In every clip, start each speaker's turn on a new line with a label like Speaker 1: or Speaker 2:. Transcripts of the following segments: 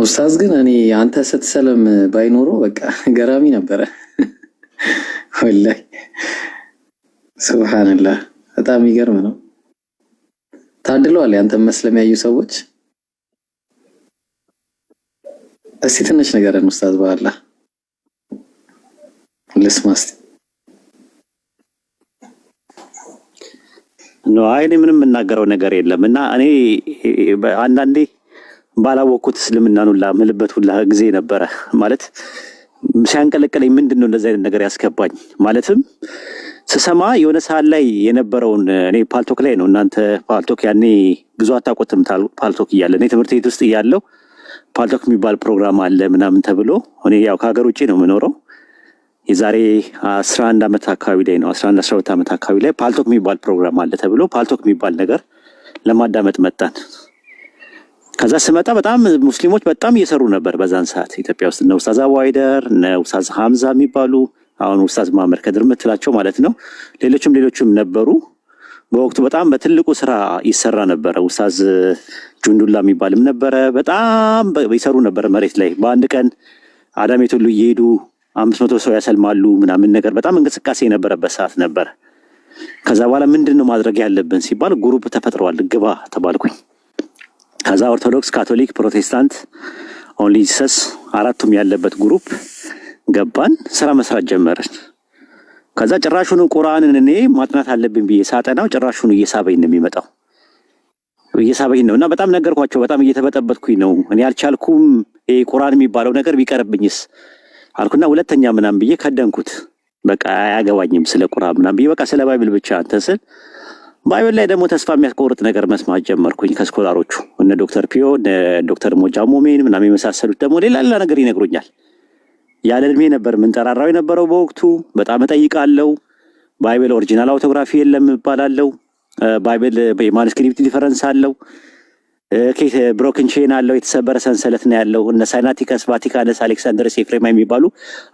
Speaker 1: ኡስታዝ ግን እኔ አንተ ስትሰለም ባይኖሮ በቃ ገራሚ ነበረ። ወላሂ ሱብሃንአላህ በጣም ይገርም ነው። ታድለዋል ያንተ መስለም ያዩ ሰዎች። እስቲ ትንሽ ነገርን ኡስታዝ በአላህ ልስማስ
Speaker 2: ነው። እኔ ምንም የምናገረው ነገር የለም እና እኔ አንዳንዴ ባላወቅኩት እስልምናን ሁላ ምልበት ሁላ ጊዜ ነበረ። ማለት ሲያንቀለቀለኝ ምንድነው እንደዚህ አይነት ነገር ያስገባኝ ማለትም ስሰማ የሆነ ሰዓት ላይ የነበረውን እኔ ፓልቶክ ላይ ነው። እናንተ ፓልቶክ ያኔ ብዙ አታውቁትም። ፓልቶክ እያለ እኔ ትምህርት ቤት ውስጥ እያለሁ ፓልቶክ የሚባል ፕሮግራም አለ ምናምን ተብሎ እኔ ያው ከሀገር ውጭ ነው የምኖረው። የዛሬ 11 ዓመት አካባቢ ላይ ነው 11 12 ዓመት አካባቢ ላይ ፓልቶክ የሚባል ፕሮግራም አለ ተብሎ ፓልቶክ የሚባል ነገር ለማዳመጥ መጣን። ከዛ ስመጣ በጣም ሙስሊሞች በጣም እየሰሩ ነበር በዛን ሰዓት ኢትዮጵያ ውስጥ ነው። ኡስታዝ አዋይደር ነው፣ ኡስታዝ ሐምዛ የሚባሉ አሁን ኡስታዝ መሐመድ ከድር የምትላቸው ማለት ነው። ሌሎችም ነበሩ። በወቅቱ በጣም በትልቁ ስራ ይሰራ ነበረ። ኡስታዝ ጁንዱላ የሚባልም ነበረ። በጣም ይሰሩ ነበር መሬት ላይ። በአንድ ቀን አዳሜት ሁሉ እየሄዱ 500 ሰው ያሰልማሉ ምናምን ነገር በጣም እንቅስቃሴ የነበረበት ሰዓት ነበር። ከዛ በኋላ ምንድነው ማድረግ ያለብን ሲባል ግሩፕ ተፈጥሯል፣ ግባ ተባልኩኝ። ከዛ ኦርቶዶክስ፣ ካቶሊክ፣ ፕሮቴስታንት፣ ኦንሊ ጂሰስ አራቱም ያለበት ግሩፕ ገባን፣ ስራ መስራት ጀመርን። ከዛ ጭራሹን ቁርአንን እኔ ማጥናት አለብኝ ብዬ ሳጠናው ጭራሹን እየሳበኝ ነው የሚመጣው፣ እየሳበኝ ነው። እና በጣም ነገርኳቸው፣ በጣም እየተበጠበጥኩኝ ነው እኔ አልቻልኩም፣ ይሄ ቁርአን የሚባለው ነገር ቢቀርብኝስ አልኩና ሁለተኛ ምናምን ብዬ ከደንኩት። በቃ አያገባኝም ስለ ቁርአን ምናምን ብዬ በቃ ስለ ባይብል ብቻ አንተ ስል ባይብል ላይ ደግሞ ተስፋ የሚያስቆርጥ ነገር መስማት ጀመርኩኝ ከስኮላሮቹ እነ ዶክተር ፒዮ እነ ዶክተር ሞጃ ሞሜን ምናምን የመሳሰሉት ደግሞ ሌላ ነገር ይነግሩኛል። ያለ እድሜ ነበር ምንጠራራው የነበረው በወቅቱ። በጣም እጠይቃለሁ። ባይብል ኦሪጂናል አውቶግራፊ የለም እባላለሁ። ባይብል በማኑስክሪፕት ዲፈረንስ አለው፣ ኬት ብሮክን ቼን አለው፣ የተሰበረ ሰንሰለት ነው ያለው። እነ ሳይናቲከስ ቫቲካንስ አሌክሳንድረስ ኤፍሬማ የሚባሉ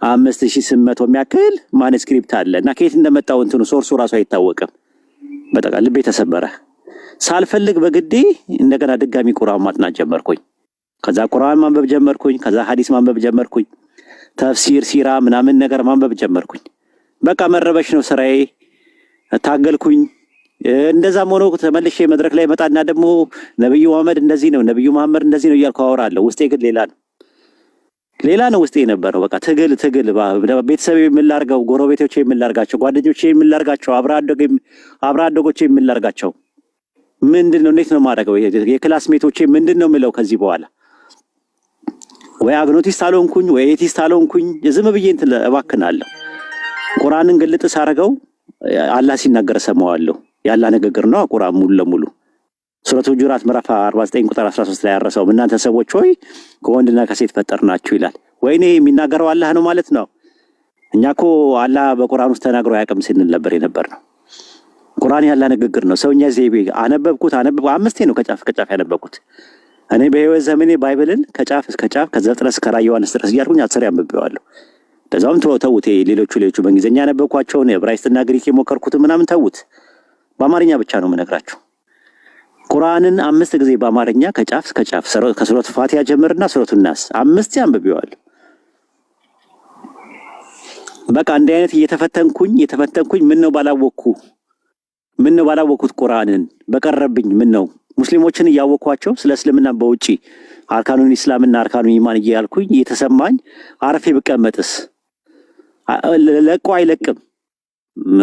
Speaker 2: 5800 የሚያክል ማኑስክሪፕት አለ እና ከየት እንደመጣው እንትኑ ሶርሱ ራሱ አይታወቅም። በቃ ልቤ ተሰበረ። ሳልፈልግ በግዴ እንደገና ድጋሚ ቁርአን ማጥናት ጀመርኩኝ። ከዛ ቁርአን ማንበብ ጀመርኩኝ። ከዛ ሐዲስ ማንበብ ጀመርኩኝ። ተፍሲር፣ ሲራ ምናምን ነገር ማንበብ ጀመርኩኝ። በቃ መረበሽ ነው ስራዬ። ታገልኩኝ። እንደዛም ሆኖ ተመልሼ መድረክ ላይ መጣና ደግሞ ነብዩ መሐመድ እንደዚህ ነው፣ ነብዩ መሐመድ እንደዚህ ነው እያልኩ አወራለሁ። ውስጤ ግን ሌላ ነው ውስጤ የነበረው። በቃ ትግል ቤተሰብ የምላርገው፣ ጎረቤቶቼ የምላርጋቸው፣ ጓደኞቼ የምላርጋቸው፣ አብራአደጎቼ የምላርጋቸው ምንድነው? እንዴት ነው ማድረገው? የክላስሜቶቼ ምንድነው ምለው? ከዚህ በኋላ ወይ አግኖቲስት አልሆንኩኝ ወይ ኤቲስት አልሆንኩኝ። ዝም ብዬ እንትን እባክናለሁ። ቁርአንን ግልጥ ሳረገው አላህ ሲናገር ሰማዋለሁ። ያላ ንግግር ነው ቁርአን ሙሉ ለሙሉ። ሱረቱ ሁጁራት ምዕራፍ 49 ቁጥር 13 ላይ ያረሰው እናንተ ሰዎች ሆይ ከወንድና ከሴት ፈጠርናችሁ ይላል። ወይኔ የሚናገረው አላህ ነው ማለት ነው። እኛኮ አላህ በቁርአን ውስጥ ተናግሮ ያቀም ሲል ነበር የነበርነው። ቁርአን ያላ ንግግር ነው። ሰውኛ ዘይቤ አነበብኩት 5 ነው ከጫፍ ያነበብኩት። እኔ በህይወት ዘመኔ ባይብልን ከጫፍ እስከ ጫፍ ከዘፍጥረት እስከ ራዕየ ዮሐንስ ድረስ እያልኩኝ 10 ያንብቤዋለሁ። ለዛውም ተውት። ሌሎቹ በእንግሊዝኛ ያነበብኳቸው ነው፣ ዕብራይስጥና ግሪክ የሞከርኩት ምናምን ተውት። በአማርኛ ብቻ ነው የምነግራችሁ። ቁርአንን 5 ጊዜ በአማርኛ ከጫፍ እስከ ጫፍ ከሱረቱ ፋቲሃ ጀምርና ሱረቱ ናስ 5 ያንብቤዋለሁ። በቃ እንደ አይነት እየተፈተንኩኝ ምን ነው ባላወቅኩት ቁርአንን በቀረብኝ ምን ነው ሙስሊሞችን እያወቅኳቸው ስለ እስልምና በውጪ አርካኑን ኢስላምና አርካኑን ኢማን እያልኩኝ እየተሰማኝ አረፌ ብቀመጥስ ለቆ አይለቅም።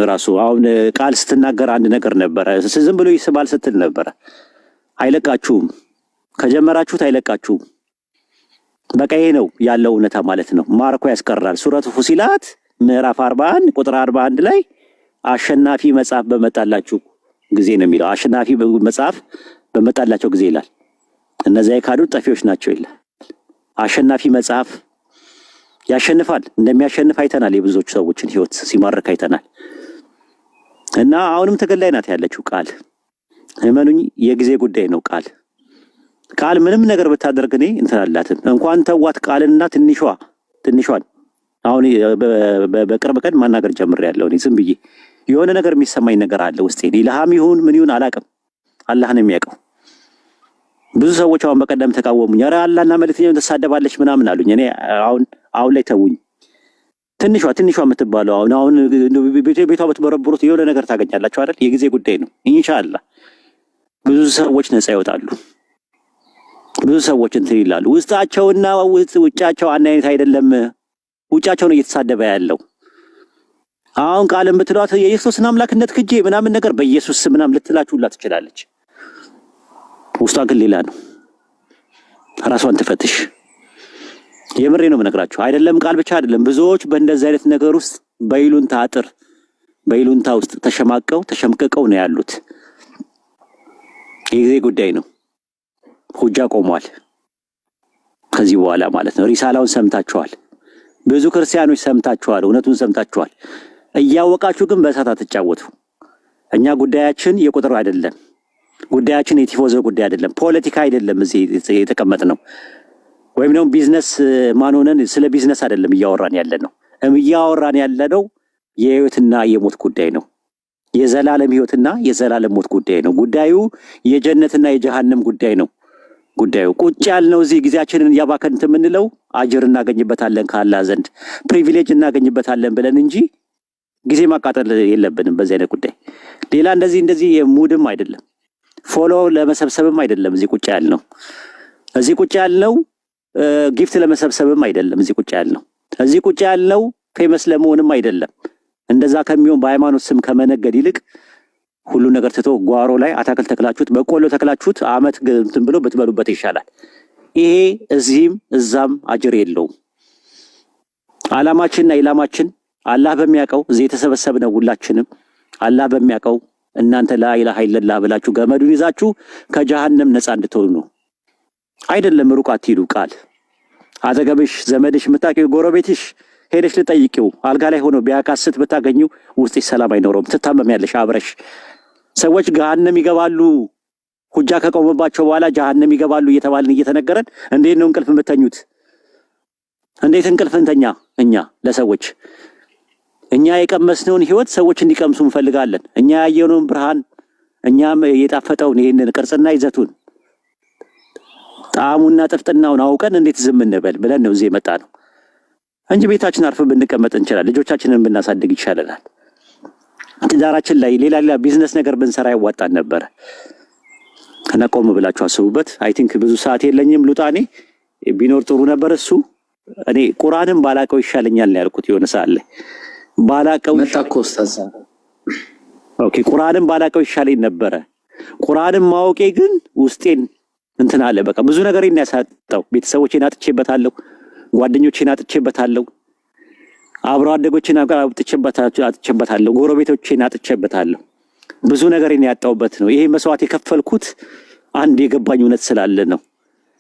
Speaker 2: ራሱ አሁን ቃል ስትናገር አንድ ነገር ነበረ፣ ዝም ብሎ ይስባል ስትል ነበረ። አይለቃችሁም፣ ከጀመራችሁት አይለቃችሁም። በቃ ይሄ ነው ያለው እውነታ ማለት ነው። ማርኮ ያስቀራል። ሱረቱ ፉሲላት ምዕራፍ 41 ቁጥር 41 ላይ አሸናፊ መጽሐፍ በመጣላችሁ ጊዜ ነው የሚለው። አሸናፊ መጽሐፍ በመጣላቸው ጊዜ ይላል። እነዚያ የካዱት ጠፊዎች ናቸው ይላል። አሸናፊ መጽሐፍ ያሸንፋል። እንደሚያሸንፍ አይተናል። የብዙዎች ሰዎችን ህይወት ሲማርክ አይተናል። እና አሁንም ትግል ላይ ናት ያለችው ቃል። እመኑኝ የጊዜ ጉዳይ ነው። ቃል ምንም ነገር ብታደርግ እኔ እንተላላትን እንኳን ተዋት ቃልና ትንሿን አሁን በቅርብ ቀን ማናገር ጀምሬያለሁ። እኔ ዝም ብዬ የሆነ ነገር የሚሰማኝ ነገር አለ ውስጤ። ኢልሃም ይሁን ምን ይሁን አላውቅም፣ አላህ ነው የሚያውቀው። ብዙ ሰዎች አሁን በቀደም ተቃወሙኝ። ኧረ አላህና መልእክተኛውን ተሳደባለች ምናምን አሉኝ። እኔ አሁን ላይ ተውኝ። ትንሿ የምትባለው አሁን ቤቷ በተበረብሩት የሆነ ነገር ታገኛላችሁ አይደል? የጊዜ ጉዳይ ነው። ኢንሻአላህ ብዙ ሰዎች ነፃ ይወጣሉ። ብዙ ሰዎች እንትን ይላሉ። ውስጣቸውና ውጫቸው አንድ አይነት አይደለም። ውጫቸው ነው እየተሳደበ ያለው። አሁን ቃልም ብትሏት የኢየሱስን አምላክነት ክጄ ምናምን ነገር በኢየሱስ ስም ምናምን ልትላችሁላ ትችላለች። ውስጧ ግን ሌላ ነው። ራሷን ትፈትሽ። የምሬ ነው የምነግራችሁ። አይደለም ቃል ብቻ አይደለም። ብዙዎች በእንደዚህ አይነት ነገር ውስጥ በይሉንታ ውስጥ ተሸምቀቀው ነው ያሉት። የጊዜ ጉዳይ ነው። ሁጃ ቆሟል። ከዚህ በኋላ ማለት ነው። ሪሳላውን ሰምታችኋል። ብዙ ክርስቲያኖች ሰምታችኋል። እውነቱን ሰምታችኋል። እያወቃችሁ ግን በእሳት አትጫወቱ። እኛ ጉዳያችን የቁጥር አይደለም። ጉዳያችን የቲፎዞ ጉዳይ አይደለም። ፖለቲካ አይደለም። እዚህ የተቀመጥነው ወይም ደግሞ ቢዝነስ ማን ሆነን ስለ ቢዝነስ አይደለም እያወራን ያለነው። እያወራን ያለነው የህይወትና የሞት ጉዳይ ነው። የዘላለም ህይወትና የዘላለም ሞት ጉዳይ ነው። ጉዳዩ የጀነትና የጀሃነም ጉዳይ ነው። ጉዳዩ ቁጭ ያልነው እዚህ ጊዜያችንን ያባከንት የምንለው አጅር እናገኝበታለን ከአላህ ዘንድ ፕሪቪሌጅ እናገኝበታለን ብለን እንጂ ጊዜ ማቃጠል የለብንም በዚህ አይነት ጉዳይ። ሌላ እንደዚህ የሙድም አይደለም፣ ፎሎ ለመሰብሰብም አይደለም እዚህ ቁጭ ያልነው። እዚህ ቁጭ ያልነው ጊፍት ለመሰብሰብም አይደለም። እዚህ ቁጭ ያልነው ፌመስ ለመሆንም አይደለም። እንደዛ ከሚሆን በሃይማኖት ስም ከመነገድ ይልቅ ሁሉ ነገር ትቶ ጓሮ ላይ አታክልት ተክላችሁት በቆሎ ተክላችሁት አመት እንትን ብሎ ብትበሉበት ይሻላል። ይሄ እዚህም እዛም አጅር የለውም። ዓላማችንና ኢላማችን አላህ በሚያውቀው እዚህ የተሰበሰብነው ሁላችንም አላህ በሚያውቀው እናንተ ላኢላሃ ኢለላህ ብላችሁ ገመዱን ይዛችሁ ከጀሃነም ነፃ እንድትሆኑ ነው። አይደለም ሩቅ አትሂዱ። ቃል አጠገብሽ ዘመድሽ የምታውቂው ጎረቤትሽ ሄደሽ ልጠይቂው አልጋ ላይ ሆኖ ቢያቃስት ብታገኙ ውስጥሽ ሰላም አይኖረውም። ትታመሚያለሽ አብረሽ። ሰዎች ገሃነም ይገባሉ ሁጃ ከቆመባቸው በኋላ ጀሃነም ይገባሉ እየተባልን እየተነገረን እንዴት ነው እንቅልፍ የምተኙት? እንዴት እንቅልፍ እንተኛ? እኛ ለሰዎች እኛ የቀመስነውን ህይወት ሰዎች እንዲቀምሱ እንፈልጋለን። እኛ ያየነውን ብርሃን እኛም የጣፈጠውን ይሄንን ቅርጽና ይዘቱን ጣዕሙና ጥፍጥናውን አውቀን እንዴት ዝም እንበል ብለን ነው እዚህ የመጣ ነው እንጂ ቤታችን አርፈን ብንቀመጥ እንችላለን። ልጆቻችንን ብናሳድግ ይሻለናል። ትዳራችን ላይ ሌላ ቢዝነስ ነገር ብንሰራ ያዋጣን ነበር። ከነቆም ብላችሁ አስቡበት። አይ ቲንክ ብዙ ሰዓት የለኝም ሉጣኔ ቢኖር ጥሩ ነበር። እሱ እኔ ቁርአንን ባላቀው ይሻለኛል ነው ያልኩት። የሆነ ሰዓት ላይ ባላቀው
Speaker 1: መጣኮስታዛ
Speaker 2: ኦኬ፣ ቁርአንን ባላቀው ይሻለኝ ነበረ። ቁርአንን ማወቄ ግን ውስጤን እንትን አለ። በቃ ብዙ ነገር ያሳጣው። ቤተሰቦቼን አጥቼበታለሁ፣ ጓደኞቼን አጥቼበታለሁ፣ አብሮ አደጎቼን አጥቼበታለሁ፣ ጎረቤቶቼን አጥቼበታለሁ። ብዙ ነገር ያጣውበት ነው። ይሄ መስዋዕት የከፈልኩት አንድ የገባኝ እውነት ስላለ ነው።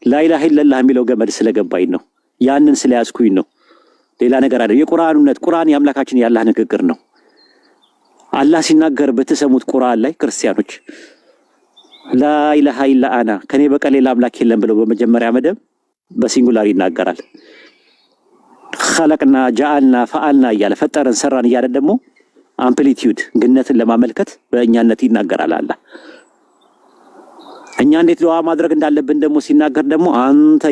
Speaker 2: ላኢላሃ ኢለላህ የሚለው ገመድ ስለገባኝ ነው። ያንን ስለያዝኩኝ ነው። ሌላ ነገር አይደለም። የቁርአን እውነት ቁርአን የአምላካችን ያላህ ንግግር ነው። አላህ ሲናገር በተሰሙት ቁርአን ላይ ክርስቲያኖች ላኢላሃ ኢላ አና ከኔ በቀር ሌላ አምላክ የለም ብለው በመጀመሪያ መደብ በሲንጉላር ይናገራል። ኸለቅና ጃአልና ፈአልና እያለ ፈጠረን ሰራን እያለ ደግሞ አምፕሊቲዩድ ግነትን ለማመልከት በእኛነት ይናገራል አላህ። እኛ እንዴት ዱዓ ማድረግ እንዳለብን ደግሞ ሲናገር ደግሞ አንተ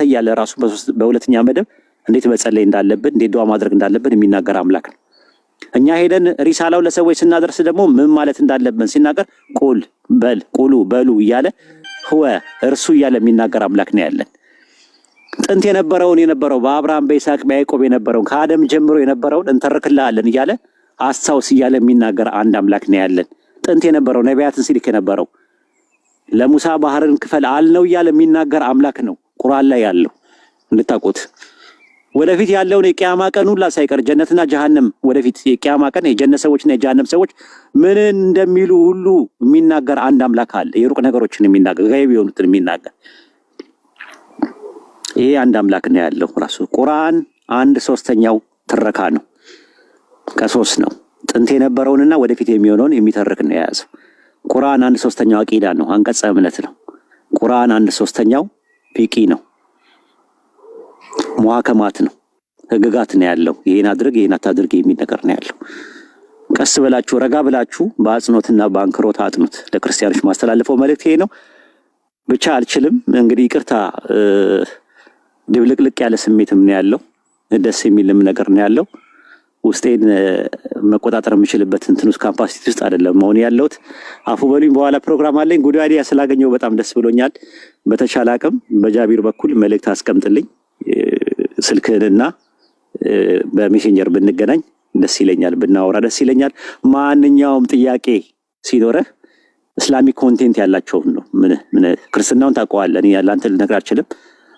Speaker 2: እያለ ራሱ በሁለተኛ መደብ እንዴት መጸለይ እንዳለብን እንዴት ዱዓ ማድረግ እንዳለብን የሚናገር አምላክ ነው። እኛ ሄደን ሪሳላው ለሰዎች ስናደርስ ደግሞ ምን ማለት እንዳለብን ሲናገር ቁል ቁሉ በሉ እያለ ህወ እርሱ እያለ የሚናገር አምላክ ነው ያለን። ጥንት የነበረው በአብርሃም በይስሐቅ በያዕቆብ የነበረውን ከአደም ጀምሮ የነበረውን እንተርክልሃለን እያለ አስታውስ እያለ የሚናገር አንድ አምላክ ነው ያለን። ጥንት የነበረው ነቢያትን ሲልክ የነበረው ለሙሳ ባህርን ክፈል አልነው እያለ የሚናገር አምላክ ነው ቁርአን ላይ ያለው እንድታውቁት። ወደፊት ያለውን የቂያማ ቀን ሁላ ሳይቀር ጀነትና ጀሃነም ወደፊት የቂያማ ቀን የጀነት ሰዎችና የጀሃነም ሰዎች ምን እንደሚሉ ሁሉ የሚናገር አንድ አምላክ አለ። የሩቅ ነገሮችን የሚናገር ጋይብ የሆኑትን የሚናገር ይሄ አንድ አምላክ ነው ያለው። ራሱ ቁርአን 1/3 ትረካ ነው፣ ከ3 ነው። ጥንት የነበረውንና ወደፊት የሚሆነውን የሚተርክ ነው የያዘው። ቁርአን 1/3 አቂዳ ነው፣ አንቀጸ እምነት ነው። ቁርአን 1/3 ፊቂ ነው፣ ሙሐከማት ነው፣ ህግጋት ነው ያለው። ይሄን አድርግ ይሄን አታድርግ የሚል ነገር ነው ያለው። ቀስ ብላችሁ ረጋ ብላችሁ በአጽኖትና በአንክሮት አጥኑት። ለክርስቲያኖች ማስተላለፈው መልእክት ይሄ ነው። ብቻ አልችልም። እንግዲህ ይቅርታ ድብልቅልቅ ያለ ስሜትም ነው ያለው፣ ደስ የሚልም ነገር ነው ያለው። ውስጤን መቆጣጠር የምችልበት እንትን ውስጥ ካፓሲቲ ውስጥ አይደለም መሆን ያለሁት። አፉ በሉኝ። በኋላ ፕሮግራም አለኝ። ጉድ አይዲያ ስላገኘው በጣም ደስ ብሎኛል። በተቻለ አቅም በጃቢር በኩል መልእክት አስቀምጥልኝ፣ ስልክህንና በሜሴንጀር ብንገናኝ ደስ ይለኛል፣ ብናወራ ደስ ይለኛል። ማንኛውም ጥያቄ ሲኖረህ እስላሚክ ኮንቴንት ያላቸውን ነው። ምን ክርስትናውን ታውቀዋለህ፣ እኔ ያላንተ ልነግርህ አልችልም።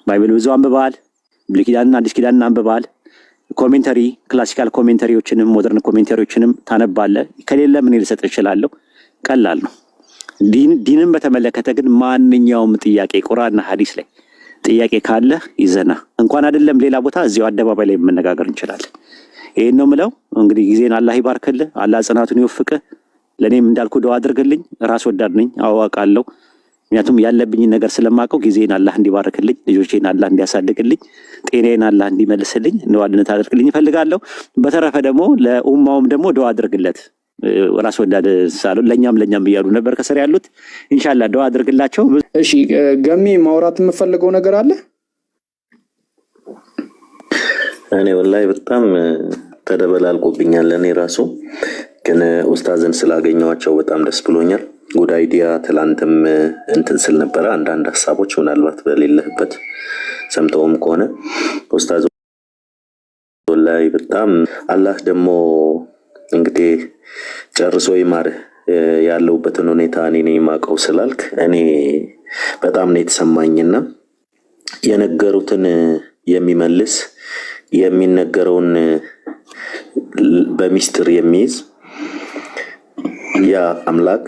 Speaker 2: ባይብል ብዙ አንብበሃል፣ ብሉይ ኪዳንና አዲስ ኪዳንን አንብበሃል። ኮሜንተሪ ክላሲካል ኮሜንተሪዎችንም ሞደርን ኮሜንተሪዎችንም ታነባለህ። ከሌለ ምን ልሰጥ እችላለሁ? ቀላል ነው። ዲንን በተመለከተ ግን ማንኛውም ጥያቄ ቁርአንና ሐዲስ ላይ ጥያቄ ካለ ይዘና እንኳን አይደለም ሌላ ቦታ እዚሁ አደባባይ ላይ መነጋገር እንችላለን። ይሄን ነው ምለው። እንግዲህ ጊዜን አላህ ይባርክልህ፣ አላህ ጽናቱን ይወፍቅህ። ለኔም እንዳልኩ ዱዓ አድርግልኝ። ራስ ወዳድ ነኝ አዋቃለሁ። ምክንያቱም ያለብኝ ነገር ስለማውቀው ጊዜን አላህ እንዲባርክልኝ፣ ልጆቼን አላህ እንዲያሳድግልኝ፣ ጤናዬን አላህ እንዲመልስልኝ ዱዓድነት አድርግልኝ እፈልጋለሁ። በተረፈ ደግሞ ለኡማውም ደግሞ ዱዓ አድርግለት። ራስ ወዳድ ሳሉ ለኛም እያሉ ነበር ከስር ያሉት። ኢንሻአላህ ዱዓ አድርግላቸው።
Speaker 3: እሺ ገሚ ማውራት የምፈልገው ነገር አለ።
Speaker 4: እኔ ወላሂ በጣም ተደበላልቆብኛል። እኔ ራሱ ግን ኡስታዝን ስላገኘዋቸው በጣም ደስ ብሎኛል። ጉድ አይዲያ ትላንትም እንትን ስል ነበረ። አንዳንድ ሀሳቦች ምናልባት በሌለህበት ሰምተውም ከሆነ ኡስታዝ ወላሂ በጣም አላህ ደግሞ እንግዲህ ጨርሶ ይማርህ። ያለውበትን ሁኔታ እኔ ነኝ የማውቀው ስላልክ እኔ በጣም ነው የተሰማኝና የነገሩትን የሚመልስ የሚነገረውን በሚስጥር የሚይዝ ያ አምላክ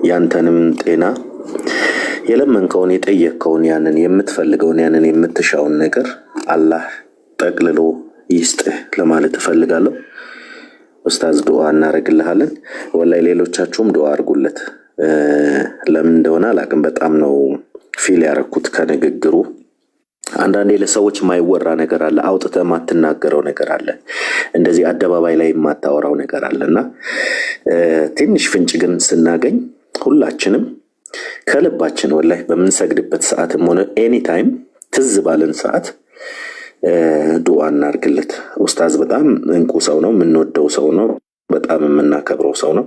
Speaker 4: ያንተንም ጤና የለመንከውን የጠየቅከውን ያንን የምትፈልገውን ያንን የምትሻውን ነገር አላህ ጠቅልሎ ይስጥህ ለማለት እፈልጋለሁ። ኡስታዝ ዱዓ እናደርግልሃለን። ወላሂ ሌሎቻችሁም ዱዓ አድርጉለት። ለምን እንደሆነ አላውቅም፣ በጣም ነው ፊል ያደረኩት ከንግግሩ። አንዳንዴ ለሰዎች የማይወራ ነገር አለ፣ አውጥተህ የማትናገረው ነገር አለ፣ እንደዚህ አደባባይ ላይ የማታወራው ነገር አለና ትንሽ ፍንጭ ግን ስናገኝ ሁላችንም ከልባችን ወላሂ በምንሰግድበት ሰዓትም ሆነ ኤኒ ታይም ትዝ ባለን ሰዓት ዱዓ እናድርግለት። ኡስታዝ በጣም እንቁ ሰው ነው፣ የምንወደው ሰው ነው፣ በጣም የምናከብረው ሰው ነው።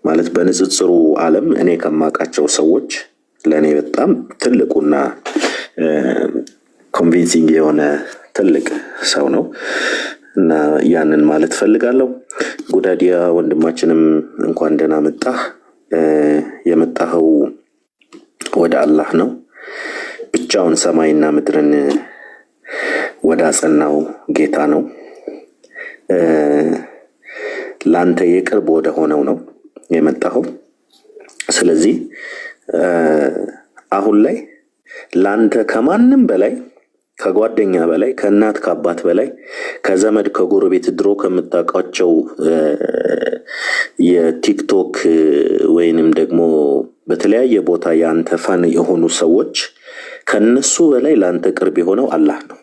Speaker 4: ማለት በንጽጽሩ ዓለም እኔ ከማውቃቸው ሰዎች ለእኔ በጣም ትልቁና ኮንቪንሲንግ የሆነ ትልቅ ሰው ነው እና ያንን ማለት ፈልጋለሁ። ጉዳዲያ ወንድማችንም እንኳን ደህና መጣህ። የመጣኸው ወደ አላህ ነው። ብቻውን ሰማይና ምድርን ወደ አጸናው ጌታ ነው። ላንተ የቅርብ ወደ ሆነው ነው የመጣኸው። ስለዚህ አሁን ላይ ላንተ ከማንም በላይ ከጓደኛ በላይ ከእናት ከአባት በላይ ከዘመድ ከጎረቤት ድሮ ከምታውቃቸው የቲክቶክ ወይንም ደግሞ በተለያየ ቦታ ያንተ ፋን የሆኑ ሰዎች ከነሱ በላይ ላንተ ቅርብ የሆነው አላህ ነው።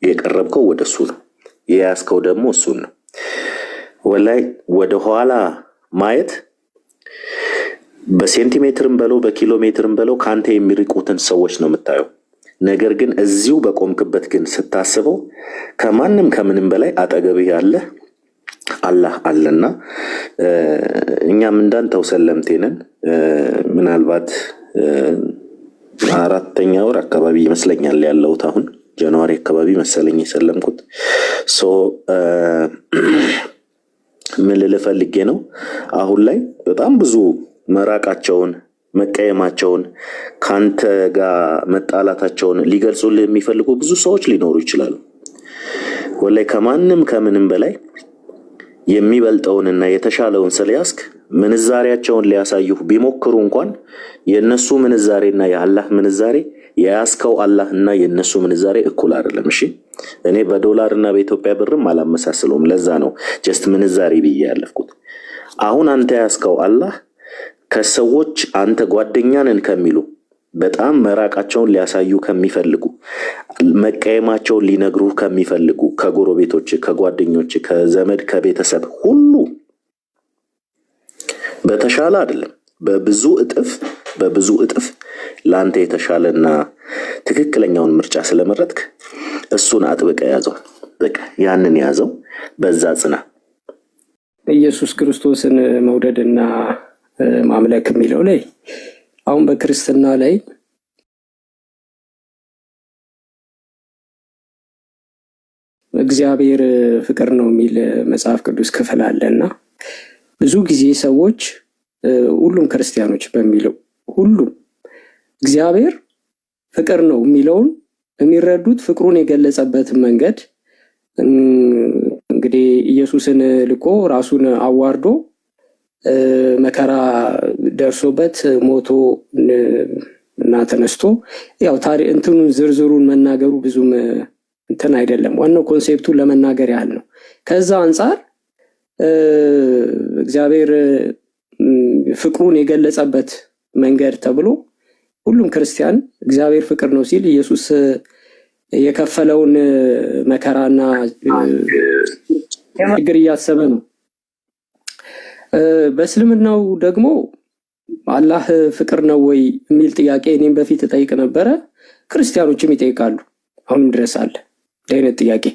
Speaker 4: የቀረብከው ወደሱ ነው፣ የያዝከው ደግሞ እሱን ነው። ወላይ ወደ ኋላ ማየት በሴንቲሜትርም በለው በኪሎ ሜትርም በለው ካንተ የሚርቁትን ሰዎች ነው የምታየው። ነገር ግን እዚሁ በቆምክበት ግን ስታስበው ከማንም ከምንም በላይ አጠገብህ ያለ አላህ አለና እኛም እንዳንተው ሰለምቴነን ምናልባት 4ኛ ወር አካባቢ ይመስለኛል ያለውት አሁን ጃንዋሪ አካባቢ መሰለኝ የሰለምኩት። ምን ልፈልጌ ነው አሁን ላይ በጣም ብዙ መራቃቸውን መቀየማቸውን ካንተ ጋር መጣላታቸውን ሊገልጹልህ የሚፈልጉ ብዙ ሰዎች ሊኖሩ ይችላሉ። ወላይ ከማንም ከምንም በላይ የሚበልጠውንና የተሻለውን ስለያስክ ምንዛሬያቸውን ሊያሳዩህ ቢሞክሩ እንኳን የነሱ ምንዛሬና የአላህ ምንዛሬ የያስከው አላህና የነሱ ምንዛሬ እኩል አይደለም። እሺ እኔ በዶላርና በኢትዮጵያ ብርም አላመሳስለውም። ለዛ ነው ጀስት ምንዛሬ ብዬ ያለፍኩት። አሁን አንተ ያስከው አላህ ከሰዎች አንተ ጓደኛንን ከሚሉ በጣም መራቃቸውን ሊያሳዩ ከሚፈልጉ መቀየማቸውን ሊነግሩ ከሚፈልጉ ከጎረቤቶች ከጓደኞች ከዘመድ ከቤተሰብ ሁሉ በተሻለ አይደለም በብዙ እጥፍ ለአንተ የተሻለና ትክክለኛውን ምርጫ ስለመረጥክ እሱን አጥብቀ ያዘው። በቃ ያንን ያዘው፣ በዛ ጽና።
Speaker 3: ኢየሱስ ክርስቶስን መውደድና ማምለክ የሚለው ላይ አሁን በክርስትና ላይ እግዚአብሔር ፍቅር ነው የሚል መጽሐፍ ቅዱስ ክፍል አለና ብዙ ጊዜ ሰዎች ሁሉም ክርስቲያኖች በሚለው ሁሉም እግዚአብሔር ፍቅር ነው የሚለውን የሚረዱት ፍቅሩን የገለጸበትን መንገድ እንግዲህ ኢየሱስን ልኮ ራሱን አዋርዶ መከራ ደርሶበት ሞቶ እና ተነስቶ ያው እንትኑን ዝርዝሩን መናገሩ ብዙም እንትን አይደለም። ዋናው ኮንሴፕቱን ለመናገር ያህል ነው። ከዛ አንፃር እግዚአብሔር ፍቅሩን የገለጸበት መንገድ ተብሎ ሁሉም ክርስቲያን እግዚአብሔር ፍቅር ነው ሲል ኢየሱስ የከፈለውን መከራና ችግር እያሰበ ነው። በእስልምናው ደግሞ አላህ ፍቅር ነው ወይ የሚል ጥያቄ እኔም በፊት እጠይቅ ነበረ፣ ክርስቲያኖችም ይጠይቃሉ፣ አሁንም ድረስ አለ አይነት ጥያቄ።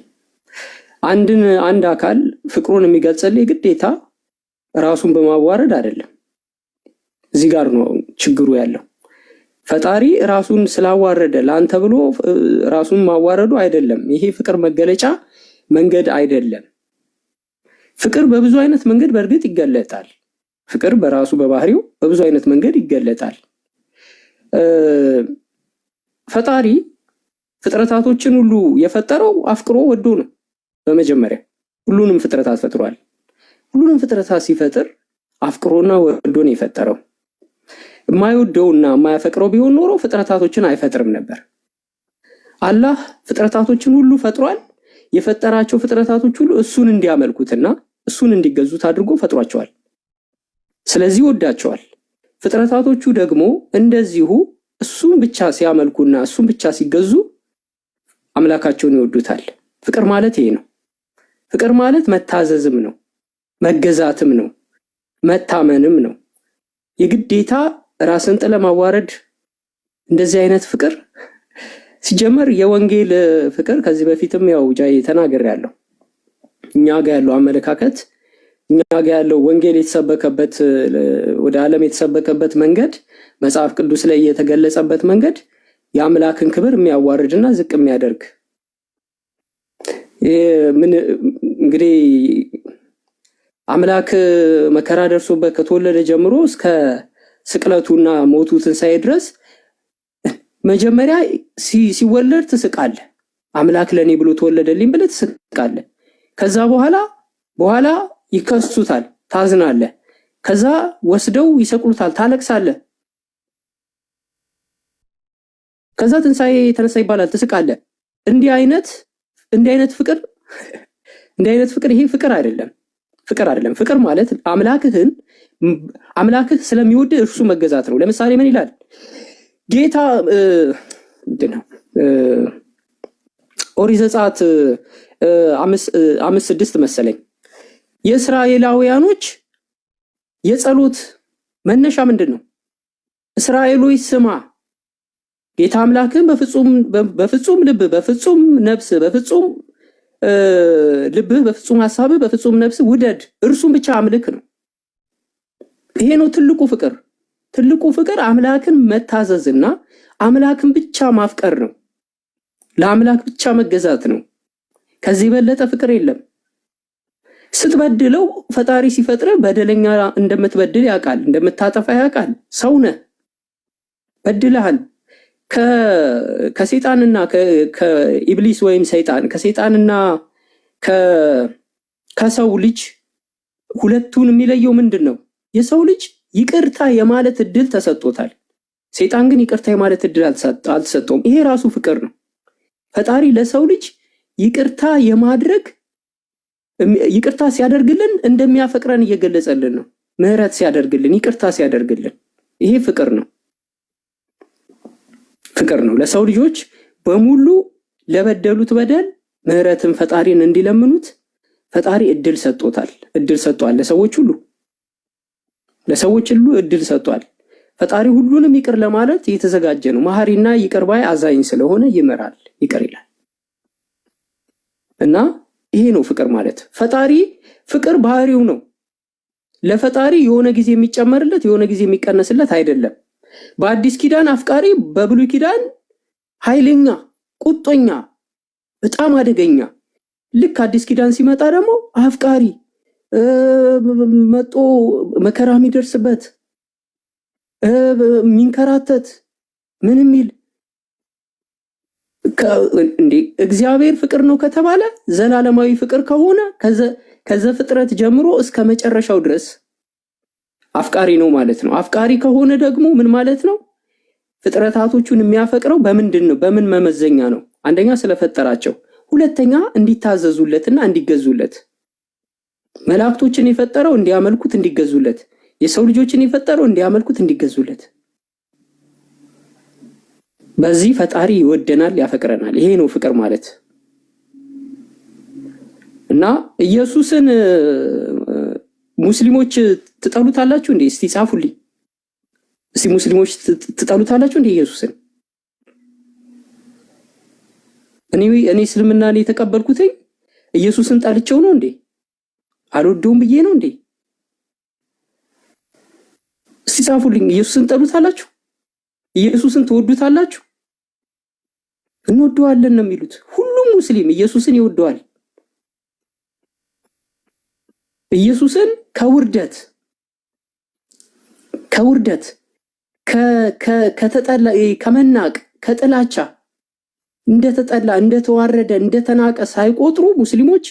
Speaker 3: አንድ አካል ፍቅሩን የሚገልጽልህ ግዴታ ራሱን በማዋረድ አይደለም። እዚህ ጋር ነው ችግሩ ያለው። ፈጣሪ ራሱን ስላዋረደ ለአንተ ብሎ ራሱን ማዋረዱ አይደለም። ይሄ ፍቅር መገለጫ መንገድ አይደለም። ፍቅር በብዙ አይነት መንገድ በእርግጥ ይገለጣል። ፍቅር በራሱ በባህሪው በብዙ አይነት መንገድ ይገለጣል። ፈጣሪ ፍጥረታቶችን ሁሉ የፈጠረው አፍቅሮ ወዶ ነው። በመጀመሪያ ሁሉንም ፍጥረታት ፈጥሯል። ሁሉንም ፍጥረታት ሲፈጥር አፍቅሮና ወዶ ነው የፈጠረው። የማይወደውና የማያፈቅረው ቢሆን ኖሮ ፍጥረታቶችን አይፈጥርም ነበር። አላህ ፍጥረታቶችን ሁሉ ፈጥሯል። የፈጠራቸው ፍጥረታቶች ሁሉ እሱን እንዲያመልኩትና እሱን እንዲገዙት አድርጎ ፈጥሯቸዋል። ስለዚህ ወዳቸዋል። ፍጥረታቶቹ ደግሞ እንደዚሁ እሱን ብቻ ሲያመልኩና እሱን ብቻ ሲገዙ አምላካቸውን ይወዱታል። ፍቅር ማለት ይሄ ነው። ፍቅር ማለት መታዘዝም ነው፣ መገዛትም ነው፣ መታመንም ነው። የግዴታ ራስን ጥለ ማዋረድ እንደዚህ አይነት ፍቅር ሲጀመር የወንጌል ፍቅር ከዚህ በፊትም ያው ጃይ ተናግሬያለሁ። እኛ ጋር ያለው አመለካከት እኛ ጋር ያለው ወንጌል የተሰበከበት ወደ ዓለም የተሰበከበት መንገድ መጽሐፍ ቅዱስ ላይ የተገለጸበት መንገድ የአምላክን ክብር የሚያዋርድና ዝቅ የሚያደርግ ምን እንግዲህ አምላክ መከራ ደርሶበት ከተወለደ ጀምሮ እስከ ስቅለቱና ሞቱ ትንሣኤ ድረስ መጀመሪያ ሲወለድ ትስቃለህ። አምላክ ለኔ ብሎ ተወለደልኝ ብለህ ትስቃለህ። ከዛ በኋላ ይከሱታል፣ ታዝናለህ። ከዛ ወስደው ይሰቅሉታል፣ ታለቅሳለህ። ከዛ ትንሣኤ ተነሳ ይባላል፣ ትስቃለህ። እንዲህ አይነት ፍቅር ይሄ ፍቅር አይደለም። ፍቅር ማለት አምላክህ ስለሚወድ እርሱ መገዛት ነው። ለምሳሌ ምን ይላል ጌታ ምንድነው? ኦሪት ዘጸአት 5:6 መሰለኝ። የእስራኤላውያኖች የጸሎት መነሻ ምንድነው? እስራኤል ሆይ ስማ፣ ጌታ አምላክህን በፍጹም ልብ፣ በፍጹም ነፍስ፣ በፍጹም ልብህ፣ በፍጹም ሐሳብህ፣ በፍጹም ነፍስ ውደድ፣ እርሱን ብቻ አምልክ ነው። ይሄ ነው ትልቁ ፍቅር። ትልቁ ፍቅር አምላክን መታዘዝና አምላክን ብቻ ማፍቀር ነው። ለአምላክ ብቻ መገዛት ነው። ከዚህ በለጠ ፍቅር የለም። ስትበድለው ፈጣሪ ሲፈጥር በደለኛ እንደምትበድል ያውቃል፣ እንደምታጠፋ ያውቃል። ሰው ነህ፣ በድለሃል። ከሰይጣንና ከኢብሊስ ወይም ሰይጣን ከሰይጣንና ከሰው ልጅ ሁለቱን የሚለየው ምንድን ነው? የሰው ልጅ ይቅርታ የማለት እድል ተሰጥቶታል። ሰይጣን ግን ይቅርታ የማለት እድል አልተሰጠውም። ይሄ ራሱ ፍቅር ነው። ፈጣሪ ለሰው ልጅ ይቅርታ ሲያደርግልን እንደሚያፈቅረን እየገለጸልን ነው። ምህረት ሲያደርግልን፣ ይቅርታ ሲያደርግልን፣ ይሄ ፍቅር ነው። ለሰው ልጆች በሙሉ ለበደሉት በደል ምህረትን ፈጣሪን እንዲለምኑት ፈጣሪ እድል ሰጥቷል ለሰዎች ሁሉ። ለሰዎች ሁሉ እድል ሰጥቷል። ፈጣሪ ሁሉንም ይቅር ለማለት የተዘጋጀ ነው። መሐሪና ይቅር ባይ አዛኝ ስለሆነ ይመራል፣ ይቅር ይላል። እና ይሄ ነው ፍቅር ማለት። ፈጣሪ ፍቅር ባህሪው ነው። ለፈጣሪ የሆነ ጊዜ የሚጨመርለት የሆነ ጊዜ የሚቀነስለት አይደለም። በአዲስ ኪዳን አፍቃሪ፣ በብሉይ ኪዳን ኃይለኛ፣ ቁጦኛ፣ በጣም አደገኛ። ልክ አዲስ ኪዳን ሲመጣ ደግሞ አፍቃሪ መጦ መከራ የሚደርስበት የሚንከራተት ምን የሚል እንዴ! እግዚአብሔር ፍቅር ነው ከተባለ ዘላለማዊ ፍቅር ከሆነ ከዘፍጥረት ጀምሮ እስከ መጨረሻው ድረስ አፍቃሪ ነው ማለት ነው። አፍቃሪ ከሆነ ደግሞ ምን ማለት ነው? ፍጥረታቶቹን የሚያፈቅረው በምንድን ነው? በምን መመዘኛ ነው? አንደኛ ስለፈጠራቸው፣ ሁለተኛ እንዲታዘዙለትና እንዲገዙለት። መላእክቶችን የፈጠረው እንዲያመልኩት እንዲገዙለት፣ የሰው ልጆችን የፈጠረው እንዲያመልኩት እንዲገዙለት። በዚህ ፈጣሪ ይወደናል፣ ያፈቅረናል። ይሄ ነው ፍቅር ማለት። እና ኢየሱስን ሙስሊሞች ትጠሉታላችሁ እንዴ? እስቲ ጻፉልኝ። እስቲ ሙስሊሞች ትጠሉታላችሁ እንዴ ኢየሱስን? እኔ እስልምናን የተቀበልኩት ኢየሱስን ጠልቼው ነው እንዴ? አልወደውም ብዬ ነው እንዴ? እስቲ ጻፉልኝ። ኢየሱስን ጠሉታላችሁ? ኢየሱስን ትወዱታላችሁ? እንወደዋለን ነው የሚሉት። ሁሉም ሙስሊም ኢየሱስን ይወደዋል። ኢየሱስን ከውርደት ከተጠላ ከመናቅ ከጥላቻ እንደተጠላ እንደተዋረደ እንደተናቀ ሳይቆጥሩ ሙስሊሞች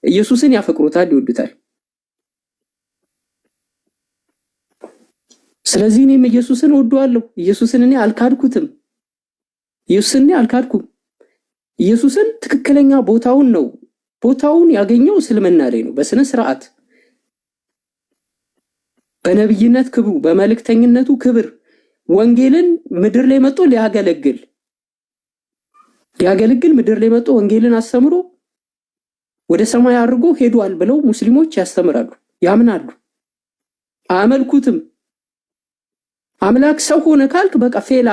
Speaker 3: ኢየሱስን ያፈቅሩታል፣ ይወዱታል። ስለዚህ እኔም ኢየሱስን እወደዋለሁ። ኢየሱስን እኔ አልካድኩትም። ኢየሱስን ትክክለኛ ቦታውን ያገኘው እስልምና ላይ ነው። በስነ ስርዓት በነብይነት ክብሩ በመልእክተኝነቱ ክብር ወንጌልን ምድር ላይ መጥቶ ሊያገለግል ምድር ላይ መጥቶ ወንጌልን አስተምሮ ወደ ሰማይ አድርጎ ሄዷል ብለው ሙስሊሞች ያስተምራሉ፣ ያምናሉ። አያመልኩትም። አምላክ ሰው ሆነ ካልክ በቃ ፌል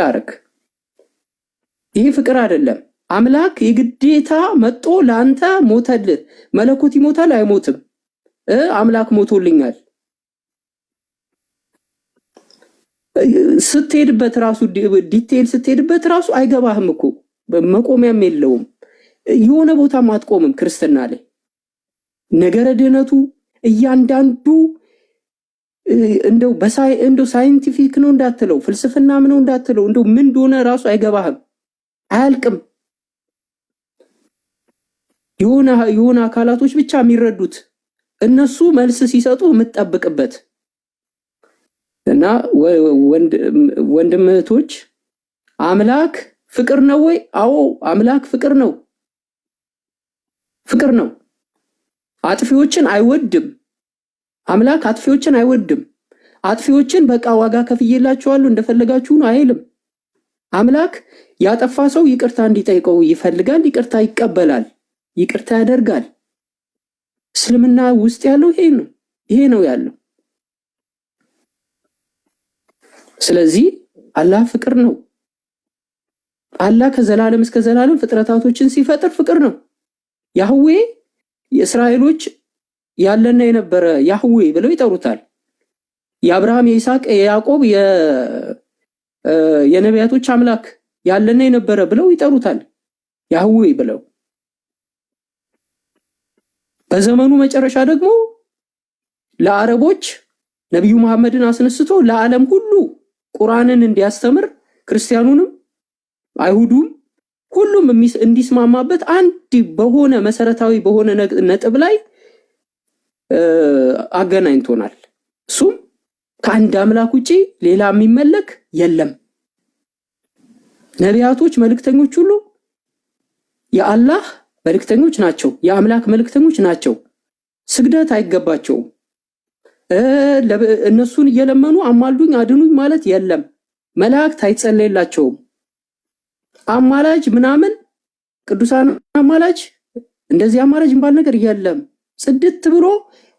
Speaker 3: አረክ። ይሄ ፍቅር አይደለም። አምላክ የግዴታ መጥቶ ለአንተ ሞተልህ። መለኮት ይሞታል አይሞትም? አምላክ ሞቶልኛል ስትሄድበት ራሱ ዲቴል ስትሄድበት ራሱ አይገባህም እኮ መቆሚያም የለውም። የሆነ ቦታም አትቆምም። ክርስትና ላይ ነገረ ድህነቱ እያንዳንዱ እንደው ሳይንቲፊክ ነው እንዳትለው፣ ፍልስፍና ነው እንዳትለው፣ እንደው ምን እንደሆነ ራሱ አይገባህም፣ አያልቅም። የሆነ አካላቶች ብቻ የሚረዱት እነሱ መልስ ሲሰጡ የምትጠብቅበት። እና ወንድም እህቶች አምላክ ፍቅር ነው ወይ? አዎ አምላክ ፍቅር ነው። አጥፊዎችን አይወድም። አምላክ አጥፊዎችን አይወድም። አጥፊዎችን በቃ ዋጋ ከፍዬላችኋለሁ እንደፈለጋችሁ ነው አይልም። አምላክ ያጠፋ ሰው ይቅርታ እንዲጠይቀው ይፈልጋል፣ ይቅርታ ይቀበላል፣ ይቅርታ ያደርጋል። እስልምና ውስጥ ያለው ይሄ ነው ያለው። ስለዚህ አላህ ፍቅር ነው። አላህ ከዘላለም እስከ ዘላለም ፍጥረታቶችን ሲፈጥር ፍቅር ነው። ያህዌ የእስራኤሎች ያለና የነበረ ያህዌ ብለው ይጠሩታል። የአብርሃም የይስሐቅ የያዕቆብ የነቢያቶች አምላክ ያለና የነበረ ብለው ይጠሩታል ያህዌ ብለው። በዘመኑ መጨረሻ ደግሞ ለአረቦች ነብዩ መሐመድን አስነስቶ ለዓለም ሁሉ ቁርአንን እንዲያስተምር ክርስቲያኑንም አይሁዱም ሁሉም እንዲስማማበት አንድ በሆነ መሰረታዊ በሆነ ነጥብ ላይ አገናኝቶናል። እሱም ከአንድ አምላክ ውጪ ሌላ የሚመለክ የለም። ነቢያቶች መልእክተኞች ሁሉ የአላህ መልእክተኞች ናቸው፣ የአምላክ መልእክተኞች ናቸው። ስግደት አይገባቸውም። እነሱን እየለመኑ አማልዱኝ አድኑኝ ማለት የለም። መላእክት አይጸለይላቸውም። አማላጅ ምናምን ቅዱሳን አማላጅ እንደዚህ አማላጅ እንባል ነገር የለም። ጽድት ብሎ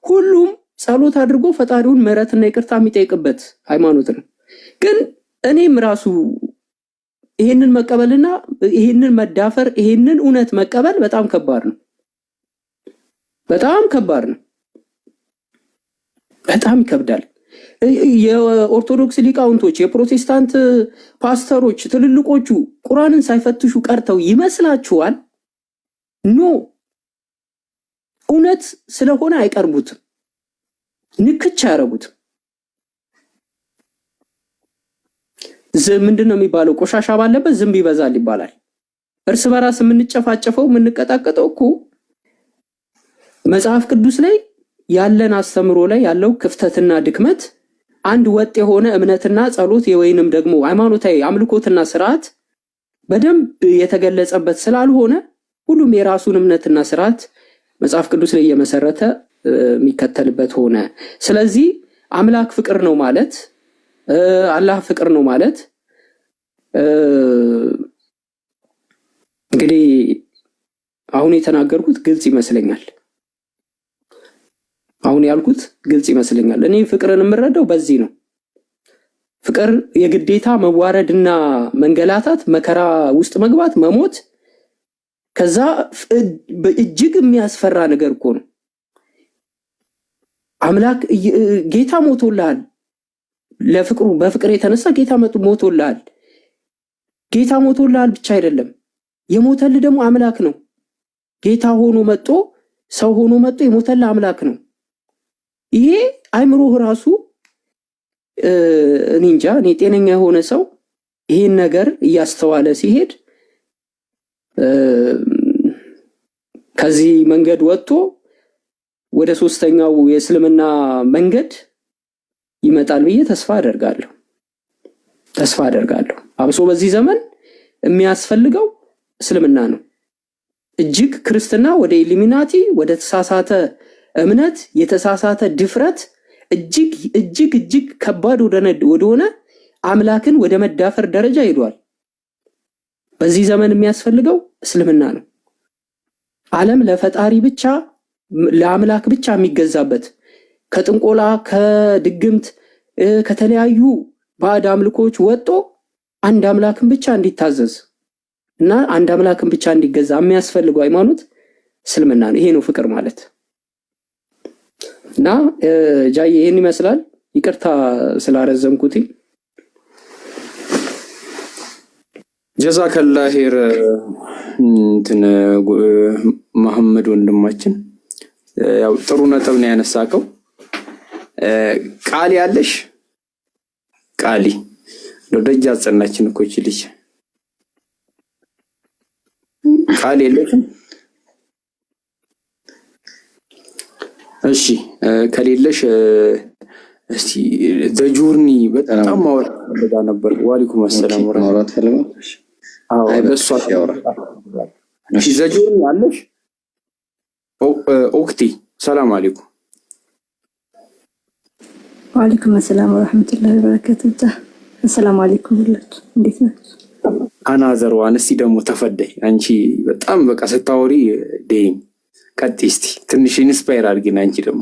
Speaker 3: ሁሉም ጸሎት አድርጎ ፈጣሪውን ምሕረትና ይቅርታ የሚጠይቅበት ሃይማኖት ነው። ግን እኔም ራሱ ይሄንን መቀበልና ይሄንን መዳፈር ይሄንን እውነት መቀበል በጣም ከባድ ነው። በጣም ከባድ ነው። በጣም ይከብዳል። የኦርቶዶክስ ሊቃውንቶች፣ የፕሮቴስታንት ፓስተሮች ትልልቆቹ ቁርአንን ሳይፈትሹ ቀርተው ይመስላችኋል? ኖ እውነት ስለሆነ አይቀርቡትም፣ ንክች አያረጉትም። ምንድን ነው የሚባለው? ቆሻሻ ባለበት ዝንብ ይበዛል ይባላል። እርስ በራስ የምንጨፋጨፈው የምንቀጣቀጠው እኮ መጽሐፍ ቅዱስ ላይ ያለን አስተምሮ ላይ ያለው ክፍተትና ድክመት አንድ ወጥ የሆነ እምነትና ጸሎት ወይንም ደግሞ ሃይማኖታዊ አምልኮትና ስርዓት በደንብ የተገለጸበት ስላልሆነ ሁሉም የራሱን እምነትና ስርዓት መጽሐፍ ቅዱስ ላይ እየመሰረተ የሚከተልበት ሆነ። ስለዚህ አምላክ ፍቅር ነው ማለት አላህ ፍቅር ነው ማለት እንግዲህ አሁን የተናገርኩት ግልጽ ይመስለኛል። አሁን ያልኩት ግልጽ ይመስለኛል። እኔ ፍቅርን የምረዳው በዚህ ነው። ፍቅር የግዴታ መዋረድና መንገላታት፣ መከራ ውስጥ መግባት፣ መሞት ከዛ እጅግ የሚያስፈራ ነገር እኮ ነው። አምላክ ጌታ ሞቶልሃል። ለፍቅሩ በፍቅር የተነሳ ጌታ ሞቶልሃል። ጌታ ሞቶልሃል ብቻ አይደለም የሞተልህ ደግሞ አምላክ ነው። ጌታ ሆኖ መጥቶ ሰው ሆኖ መጥቶ የሞተልህ አምላክ ነው። ይሄ አይምሮህ ራሱ እኔ እንጃ። እኔ ጤነኛ የሆነ ሰው ይሄን ነገር እያስተዋለ ሲሄድ ከዚህ መንገድ ወጥቶ ወደ ሶስተኛው የእስልምና መንገድ ይመጣል ብዬ ተስፋ አደርጋለሁ። አብሶ በዚህ ዘመን የሚያስፈልገው እስልምና ነው። እጅግ ክርስትና ወደ ኢሉሚናቲ ወደ ተሳሳተ እምነት የተሳሳተ ድፍረት እጅግ ከባድ ወደሆነ አምላክን ወደ መዳፈር ደረጃ ሄዷል። በዚህ ዘመን የሚያስፈልገው እስልምና ነው። ዓለም ለፈጣሪ ብቻ ለአምላክ ብቻ የሚገዛበት ከጥንቆላ ከድግምት ከተለያዩ ባዕድ አምልኮች ወጥቶ አንድ አምላክን ብቻ እንዲታዘዝ እና አንድ አምላክን ብቻ እንዲገዛ የሚያስፈልገው ሃይማኖት እስልምና ነው። ይሄ ነው ፍቅር ማለት። እና ጃይ ይሄን ይመስላል። ይቅርታ ስላረዘምኩት።
Speaker 5: ጀዛከላ ኸይር መሐመድ ወንድማችን፣ ያው ጥሩ ነጥብ ነው ያነሳከው። ቃል ያለሽ ቃሊ ደረጃ አጸናችን እኮ ልጅ ቃል የለሽም። እሺ ከሌለሽ እስቲ ዘጆርኒ በጣም ማውራት ነበር። ወአለይኩም ሰላም ወራህመቱላሂ ወበረካቱህ። አዎ በሷ ያወራ። እሺ ዘጆርኒ አለሽ? ኦክቲ ሰላም አለይኩም።
Speaker 6: ወአለይኩም ሰላም ወራህመቱላሂ ወበረካቱህ። ሰላም አለይኩም ሁላችሁ እንዴት ናችሁ?
Speaker 5: አናዘርዋን እስቲ ደግሞ ተፈደይ አንቺ በጣም በቃ ስታወሪ ደኝ ቀጥይ እስቲ ትንሽ ኢንስፓየር አድርጊና አንቺ ደግሞ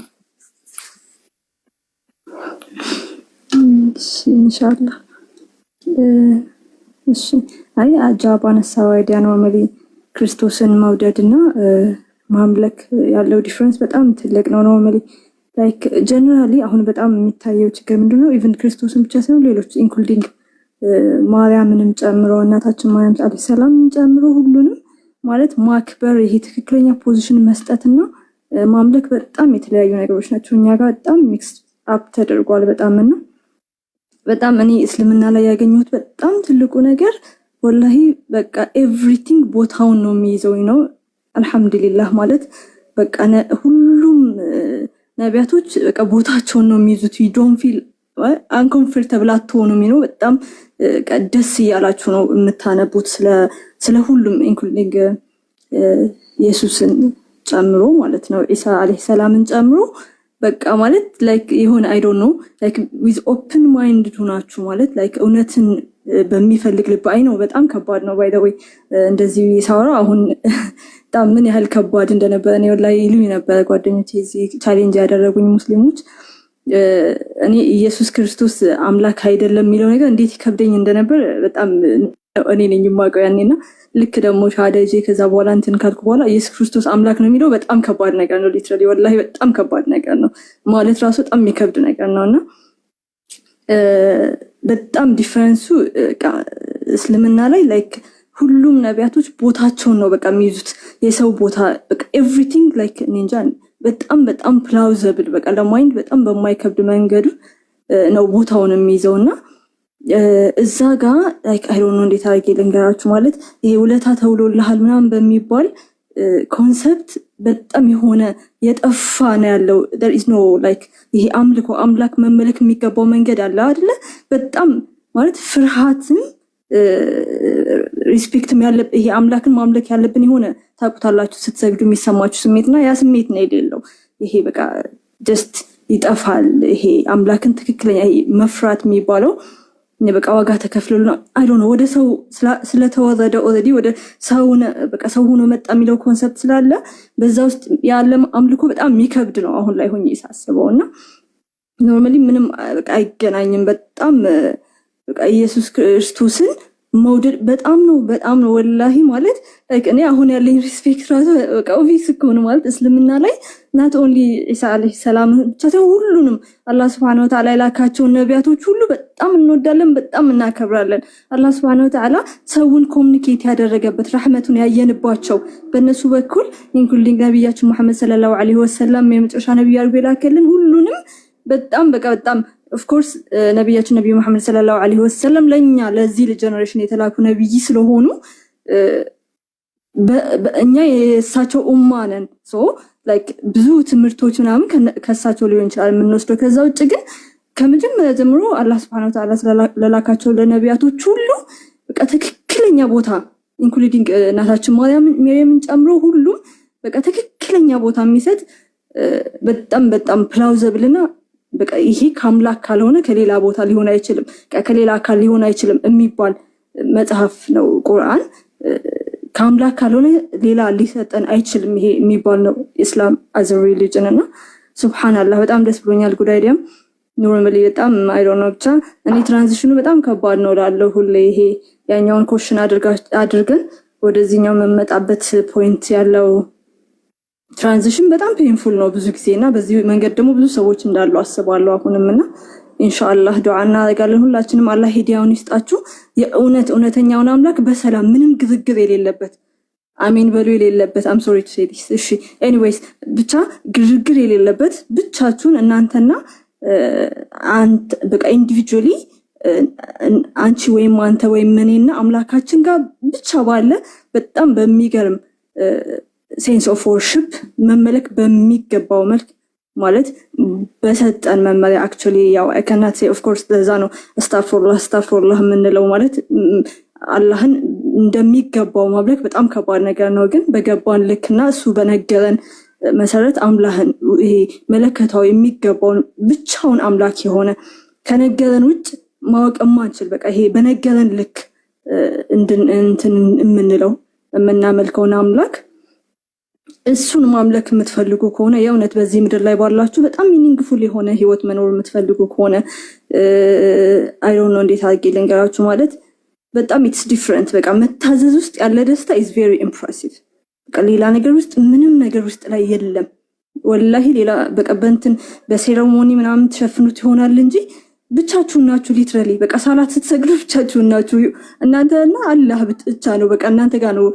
Speaker 6: ኢንሻአላህ። እሺ አይ አጃባ ነሳው አይዲያ ነው ማለት ክርስቶስን መውደድና ማምለክ ያለው ዲፈረንስ በጣም ትልቅ ነው ማለት ላይክ ጀነራሊ አሁን በጣም የሚታየው ችግር ምንድነው? ኢቭን ክርስቶስን ብቻ ሳይሆን ሌሎች ኢንክሉዲንግ ማርያምንም ጨምሮ እናታችን ማርያም አለይሂ ሰላም ጨምሮ ሁሉንም ማለት ማክበር ይሄ ትክክለኛ ፖዚሽን መስጠትና ማምለክ በጣም የተለያዩ ነገሮች ናቸው። እኛ ጋር በጣም ሚክስ አፕ ተደርጓል በጣም እኔ እስልምና ላይ ያገኘሁት በጣም ትልቁ ነገር ወላሂ በቃ ኤቭሪቲንግ ቦታውን ነው የሚይዘው ነው። አልহামዱሊላህ ማለት በቃ ሁሉም ነቢያቶች በቃ ቦታቸውን ነው የሚይዙት። you don't feel uncomfortable አትሆኑም ነው። በጣም ደስ እያላችሁ ነው የምታነቡት ስለ ሁሉም ኢንክሉዲንግ ኢየሱስን ጨምሮ ማለት ነው ኢሳ አለይሂ ሰላምን ጨምሮ በቃ ማለት ላይክ የሆነ አይ ዶንት ኖ ላይክ with open mind ሆናችሁ ማለት ላይክ እውነትን በሚፈልግ ልብ አይ ነው። በጣም ከባድ ነው ባይ ዘ ወይ እንደዚህ ይሳወራ አሁን በጣም ምን ያህል ከባድ እንደነበረ እኔ ወላሂ ይሉኝ ነበር ጓደኞቼ እዚህ ቻሌንጅ ያደረጉኝ ሙስሊሞች። እኔ ኢየሱስ ክርስቶስ አምላክ አይደለም የሚለው ነገር እንዴት ይከብደኝ እንደነበር በጣም እኔ ነኝ የማውቀው ያኔና ልክ ደግሞ ሻሃዳ ይዤ ከዛ በኋላ እንትን ካልኩ በኋላ ኢየሱስ ክርስቶስ አምላክ ነው የሚለው በጣም ከባድ ነገር ነው። ሊትራሊ ወላሂ በጣም ከባድ ነገር ነው ማለት ራሱ በጣም የሚከብድ ነገር ነውና በጣም ዲፈረንሱ እስልምና ላይ ላይክ ሁሉም ነቢያቶች ቦታቸውን ነው በቃ የሚይዙት የሰው ቦታ በቃ ኤቭሪቲንግ ላይክ እንጃ በጣም በጣም ፕላውዘብል በቃ ለማይንድ በጣም በማይከብድ መንገዱ ነው ቦታውን የሚይዘውና እዛ ጋር ላይክ አይ ዶንት ኖ እንዴት አድርጌ ልንገራችሁ ማለት ይሄ ውለታ ተውሎልሃል ምናምን በሚባል ኮንሰፕት በጣም የሆነ የጠፋ ነው ያለው። there is no like ይሄ አምልኮ አምላክ መመለክ የሚገባው መንገድ አለ አይደለ? በጣም ማለት ፍርሃትን ሪስፔክትም ያለብን ይሄ አምላክን ማምለክ ያለብን የሆነ ታውቁታላችሁ ስትሰግዱ የሚሰማችሁ ስሜትና ያ ስሜት ነው የሌለው። ይሄ በቃ ጀስት ይጠፋል። ይሄ አምላክን ትክክለኛ መፍራት የሚባለው በቃ ዋጋ ተከፍሎና አይ ዶንት ኖ ወደ ሰው ስለተወረደ ኦልሬዲ ወደ ሰው በቃ ሰው ሆኖ መጣ የሚለው ኮንሰፕት ስላለ በዛ ውስጥ ያለ አምልኮ በጣም የሚከብድ ነው አሁን ላይ ሆኜ ሳስበውና ኖርማሊ ምንም በቃ አይገናኝም። በጣም በቃ ኢየሱስ ክርስቶስን መውደድ በጣም ነው ወላሂ ማለት ላይክ እኔ አሁን ያለኝ ሪስፔክት ራሱ በቃ ኦቪስ እኮ ነው ማለት እስልምና ላይ not only ኢሳ አለይሂ ሰላም ብቻ ሁሉንም አላህ Subhanahu Wa Ta'ala የላካቸው ነቢያቶች ሁሉ በጣም እንወዳለን በጣም እናከብራለን። አላህ Subhanahu Wa Ta'ala ሰውን ኮሙኒኬት ያደረገበት ረህመቱን ያየንባቸው በእነሱ በኩል ኢንክሉዲንግ ነብያችን መሐመድ ሰለላሁ ዐለይሂ ወሰለም የመጨረሻ ነብይ አድርጎ የላከልን ሁሉንም በጣም በቃ በጣም of course ነብያችን ነብዩ መሐመድ ሰለላሁ ዐለይሂ ወሰለም ለኛ ለዚህ ጀነሬሽን የተላኩ ነብይ ስለሆኑ በእኛ የእሳቸው ኡማ ነን። ሶ ላይክ ብዙ ትምህርቶች ምናምን ከእሳቸው ሊሆን ይችላል የምንወስደው። ከዛ ውጭ ግን ከመጀመሪያ ጀምሮ አላህ Subhanahu Wa Ta'ala ለላካቸው ለነብያቶች ሁሉ በቃ ትክክለኛ ቦታ ኢንክሉዲንግ እናታችን ማርያምን ጨምሮ ሁሉም በቃ ትክክለኛ ቦታ የሚሰጥ በጣም በጣም ፕላውዘብልና በቃ ይሄ ከአምላክ ካልሆነ ከሌላ ቦታ ሊሆን አይችልም ከሌላ አካል ሊሆን አይችልም የሚባል መጽሐፍ ነው ቁርአን። ከአምላክ ካልሆነ ሌላ ሊሰጠን አይችልም ይሄ የሚባል ነው ኢስላም as a religion እና ሱብሃንአላህ በጣም ደስ ብሎኛል። ጉድ አይዲያም ኖርማሊ በጣም አይ ዶንት ኖ ብቻ እኔ ትራንዚሽኑ በጣም ከባድ ነው ላለው ሁሌ ይሄ ያኛውን ኮሽን አድርገን ወደዚህኛው መመጣበት ፖይንት ያለው ትራንዚሽን በጣም ፔንፉል ነው ብዙ ጊዜና በዚህ መንገድ ደግሞ ብዙ ሰዎች እንዳሉ አስባለሁ አሁንምና ኢንሻአላህ ዱዓ እናደርጋለን ሁላችንም አላህ ሂዳያውን ይስጣችሁ። የእውነተኛውን አምላክ በሰላም ምንም ግዝግዝ የሌለበት አሜን በሉ የሌለበት I'm sorry to say this እሺ ኤኒዌይስ ብቻ ግርግር የሌለበት ብቻችሁን እናንተና አንተ በቃ ኢንዲቪጁዋሊ አንቺ ወይም አንተ ወይም እኔና አምላካችን ጋር ብቻ ባለ በጣም በሚገርም ሴንስ ኦፍ ወርሺፕ መመለክ በሚገባው መልክ ማለት በሰጠን መመሪያ አክቹሊ ያው I cannot say of course ለዛ ነው አስታግፊሩላህ የምንለው ማለት አላህን እንደሚገባው ማምለክ በጣም ከባድ ነገር ነው። ግን በገባን ልክና እሱ በነገረን መሰረት አምላህን ይሄ መለከታው የሚገባውን ብቻውን አምላክ የሆነ ከነገረን ውጭ ማወቅ ማንችል በቃ ይሄ በነገረን ልክ እንትን የምናመልከውን አምላክ እሱን ማምለክ የምትፈልጉ ከሆነ የእውነት በዚህ ምድር ላይ ባላችሁ በጣም ሚኒንግፉል የሆነ ህይወት መኖር የምትፈልጉ ከሆነ አይ ዶንት ኖ እንዴት አድርጌ ልንገራችሁ ማለት በጣም ኢትስ ዲፈረንት በቃ መታዘዝ ውስጥ ያለ ደስታ is very impressive። በቃ ሌላ ነገር ውስጥ ምንም ነገር ውስጥ ላይ የለም ወላሂ ሌላ በቃ በእንትን በሴሬሞኒ ምናምን ተሸፍኑት ይሆናል እንጂ ብቻችሁን ናችሁ። ሊትራሊ በቃ ሳላት ስትሰግዱ ብቻችሁን ናችሁ እናንተና አላህ ብቻ ነው። በቃ እናንተ ጋር ነው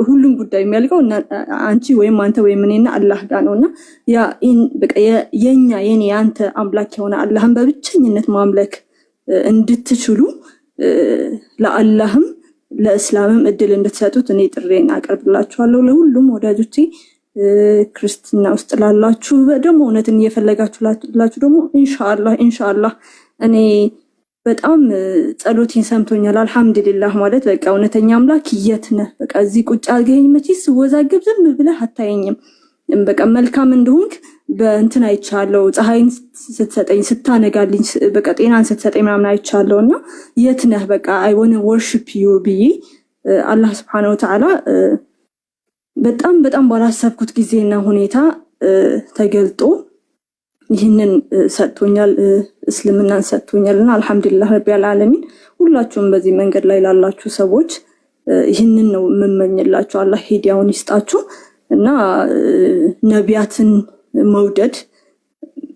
Speaker 6: ሁሉም ጉዳይ የሚያልቀው አንቺ ወይም አንተ ወይም እኔና አላህ ጋር ነውና ያ በቃ የኔ አንተ አምላክ የሆነ አላህን በብቸኝነት ማምለክ እንድትችሉ ለአላህም ለእስላምም እድል እንድትሰጡት እኔ ጥሬን አቀርብላችኋለሁ። ለሁሉም ወዳጆቼ ክርስትና ውስጥ ላላችሁ ደግሞ እውነትን እየፈለጋችሁ ደግሞ ኢንሻአላህ እኔ በጣም ጸሎቴን ሰምቶኛል አልহামዱሊላህ ማለት በቃ እውነተኛ አምላክ የት ነህ በቃ እዚህ ቁጭ አድርገኝ መቼስ ወዛግብ ዝም ብለህ አታየኝም በቃ መልካም እንደሆንክ በእንትን አይቻለሁ ፀሐይን ስትሰጠኝ ስታነጋልኝ በቃ ጤናን ስትሰጠኝ ምናምን አይቻለሁና የት ነህ በቃ I want to worship you ብዬ አላህ Subhanahu Wa Ta'ala በጣም በጣም ባላሰብኩት ጊዜና ሁኔታ ተገልጦ ይህንን ሰጥቶኛል፣ እስልምናን ሰጥቶኛልና አልহামዱሊላህ ረቢል ዓለሚን። ሁላችሁም በዚህ መንገድ ላይ ላላችሁ ሰዎች ይህንን ነው የምመኝላችሁ። አላህ ሂዳያውን ይስጣችሁ እና ነቢያትን መውደድ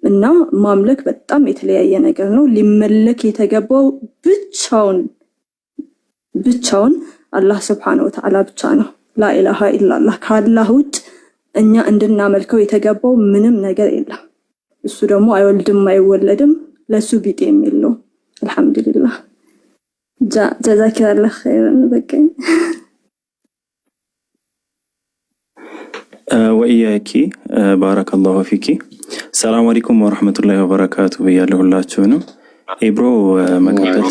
Speaker 6: እና ማምለክ በጣም የተለያየ ነገር ነው። ሊመለክ የተገባው ብቻውን አላህ Subhanahu Wa Ta'ala ብቻ ነው። ላኢላሃ ኢላላህ ከአላህ ውጭ እኛ እንድናመልከው የተገባው ምንም ነገር የለም። እሱ ደግሞ አይወልድም አይወለድም፣ ለሱ ቢጤ የሚለው አልহামዱሊላህ። ጀዛኪላህ ኸይረን በቀኝ
Speaker 7: ወኢያኪ ባረከላሁ ፊኪ። ሰላም አለይኩም ወራህመቱላሂ ወበረካቱ ብያለሁላችሁንም። ኢብሮ መቀጠል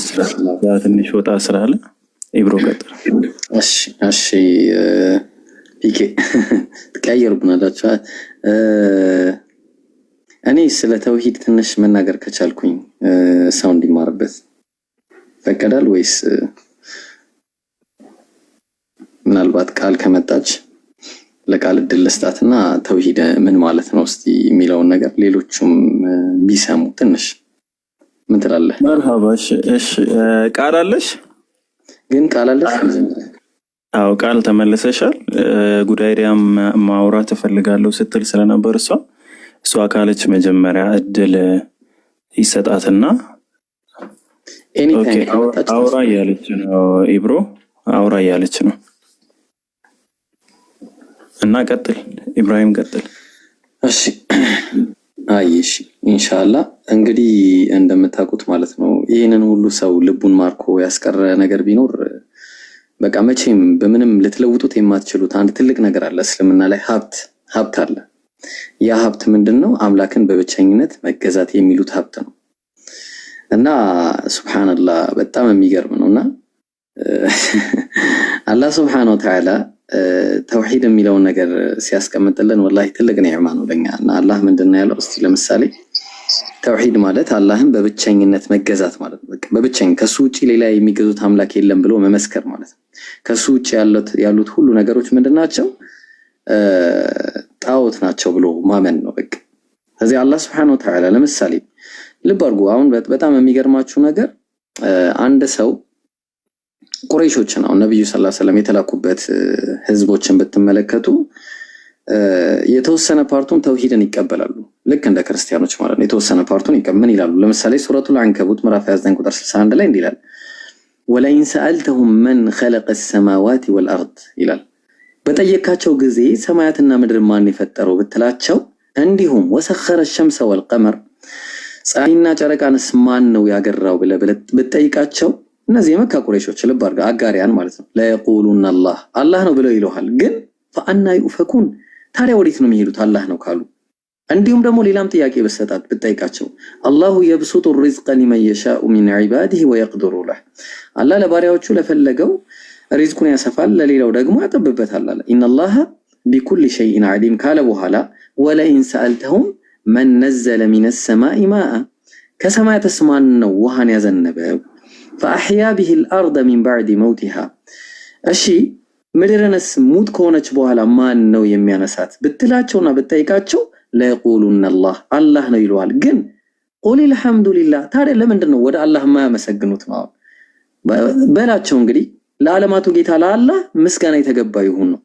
Speaker 7: ትንሽ ወጣ ስላለ ኢብሮ ቀጥል።
Speaker 1: እሺ ፒኬ ትቀየሩብናላችሁ። እኔ ስለ ተውሂድ ትንሽ መናገር ከቻልኩኝ ሰው እንዲማርበት ፈቀዳል ወይስ ምናልባት ቃል ከመጣች ለቃል እድል ልስጣትና ተውሂድ ምን ማለት ነው እስቲ የሚለውን ነገር ሌሎቹም ቢሰሙ ትንሽ ምን ትላለህ?
Speaker 7: መርሃባ። እሺ ቃል አለሽ?
Speaker 1: ግን ቃል አለሽ?
Speaker 7: አዎ ቃል ተመለሰሻል። ጉዳይሪያም ማውራት እፈልጋለሁ ስትል ስለነበር እሷ ካለች መጀመሪያ እድል ይሰጣትና አውራ እያለች ነው። ኢብሮ አውራ እያለች ነው እና ቀጥል ኢብራሂም ቀጥል።
Speaker 1: እሺ አይሽ ኢንሻአላህ እንግዲህ እንደምታውቁት ማለት ነው ይሄንን ሁሉ ሰው ልቡን ማርኮ ያስቀረ ነገር ቢኖር በቃ መቼም በምንም ልትለውጡት የማትችሉት አንድ ትልቅ ነገር አለ። እስልምና ላይ ሀብት አለ። ያ ሀብት ምንድነው? አምላክን በብቸኝነት መገዛት የሚሉት ሀብት ነው። እና ሱብሃንአላህ በጣም የሚገርም ነውና አላህ ሱብሃነሁ ወተዓላ ተውሂድ የሚለውን ነገር ሲያስቀምጥልን ወላሂ ትልቅ ኒዕማ ነው ለኛ። እና አላህ ምንድነው ያለው? እስቲ ለምሳሌ ተውሂድ ማለት አላህን በብቸኝነት መገዛት ማለት ነው። በቃ በብቸኝ ከሱ ውጪ ሌላ የሚገዙት አምላክ የለም ብሎ መመስከር ማለት ነው። ከሱ ውጪ ያሉት ሁሉ ነገሮች ምንድናቸው? ጣዖት ናቸው ብሎ ማመን ነው በቃ። ስለዚህ አላህ Subhanahu Wa Ta'ala ለምሳሌ ልብ አድርጉ። አሁን በጣም የሚገርማችሁ ነገር አንድ ሰው ቁረይሾችን አሁን ነብዩ ሰለላሁ ዐለይሂ ወሰለም የተላኩበት ህዝቦችን ብትመለከቱ የተወሰነ ፓርቱን ተውሂድን ይቀበላሉ፣ ልክ እንደ ክርስቲያኖች ማለት ነው። የተወሰነ ፓርቱን ምን ይላሉ? ለምሳሌ ሱረቱል አንከቡት ምዕራፍ 29 ቁጥር 61 ላይ እንዲህ ይላል፣ ወለኢን ሰአልተሁም መን ኸለቀ ሰማዋቲ ወልአርድ ይላል። በጠየካቸው ጊዜ ሰማያትና ምድር ማን የፈጠረው ብትላቸው፣ እንዲሁም ወሰኸረ ሸምሰ ወልቀመር ፀሐይና ጨረቃንስ ማን ነው ያገራው ብለህ ብትጠይቃቸው፣ እነዚህ የመካ ቁረይሾች ልብ አድርጋ አጋሪያን ማለት ነው፣ ለየቁሉና አላህ ነው ብለው ይለዋል። ግን ፈአና ዩፈኩን ታዲያ ወዴት ነው የሚሄዱት አላህ ነው ካሉ? እንዲሁም ደግሞ ሌላም ጥያቄ በሰጣት ብትጠይቃቸው፣ አላሁ የብሱጡ ሪዝቀ ሊመን የሻኡ ሚን ዒባዲሂ ወየቅድሩ ለህ፣ አላህ ለባሪያዎቹ ለፈለገው ሪዝቁን ያሰፋል ለሌላው ደግሞ ያጠብበታል አለ። ኢነላህ ቢኩሊ ሸይኢን ዓሊም ካለ በኋላ ወለኢን ሰአልተሁም መን ነዘለ ሚነ ሰማኢ ማአ፣ ከሰማያትስ ማን ነው ውሃን ያዘነበው? ፈአሕያ ቢሂ አልአርደ ሚን ባዕድ መውቲሃ፣ እሺ ምድርንስ ሙት ከሆነች በኋላ ማን ነው የሚያነሳት ብትላቸውና ብትጠይቃቸው፣ ለየቁሉነ አላህ ነው ይለዋል። ግን ቁል አልሐምዱሊላህ፣ ታዲያ ለምንድን ነው ወደ አላህ የማያመሰግኑት ነው በላቸው። እንግዲህ ለዓለማቱ ጌታ ለአላህ ምስጋና የተገባ ይሁን ነው።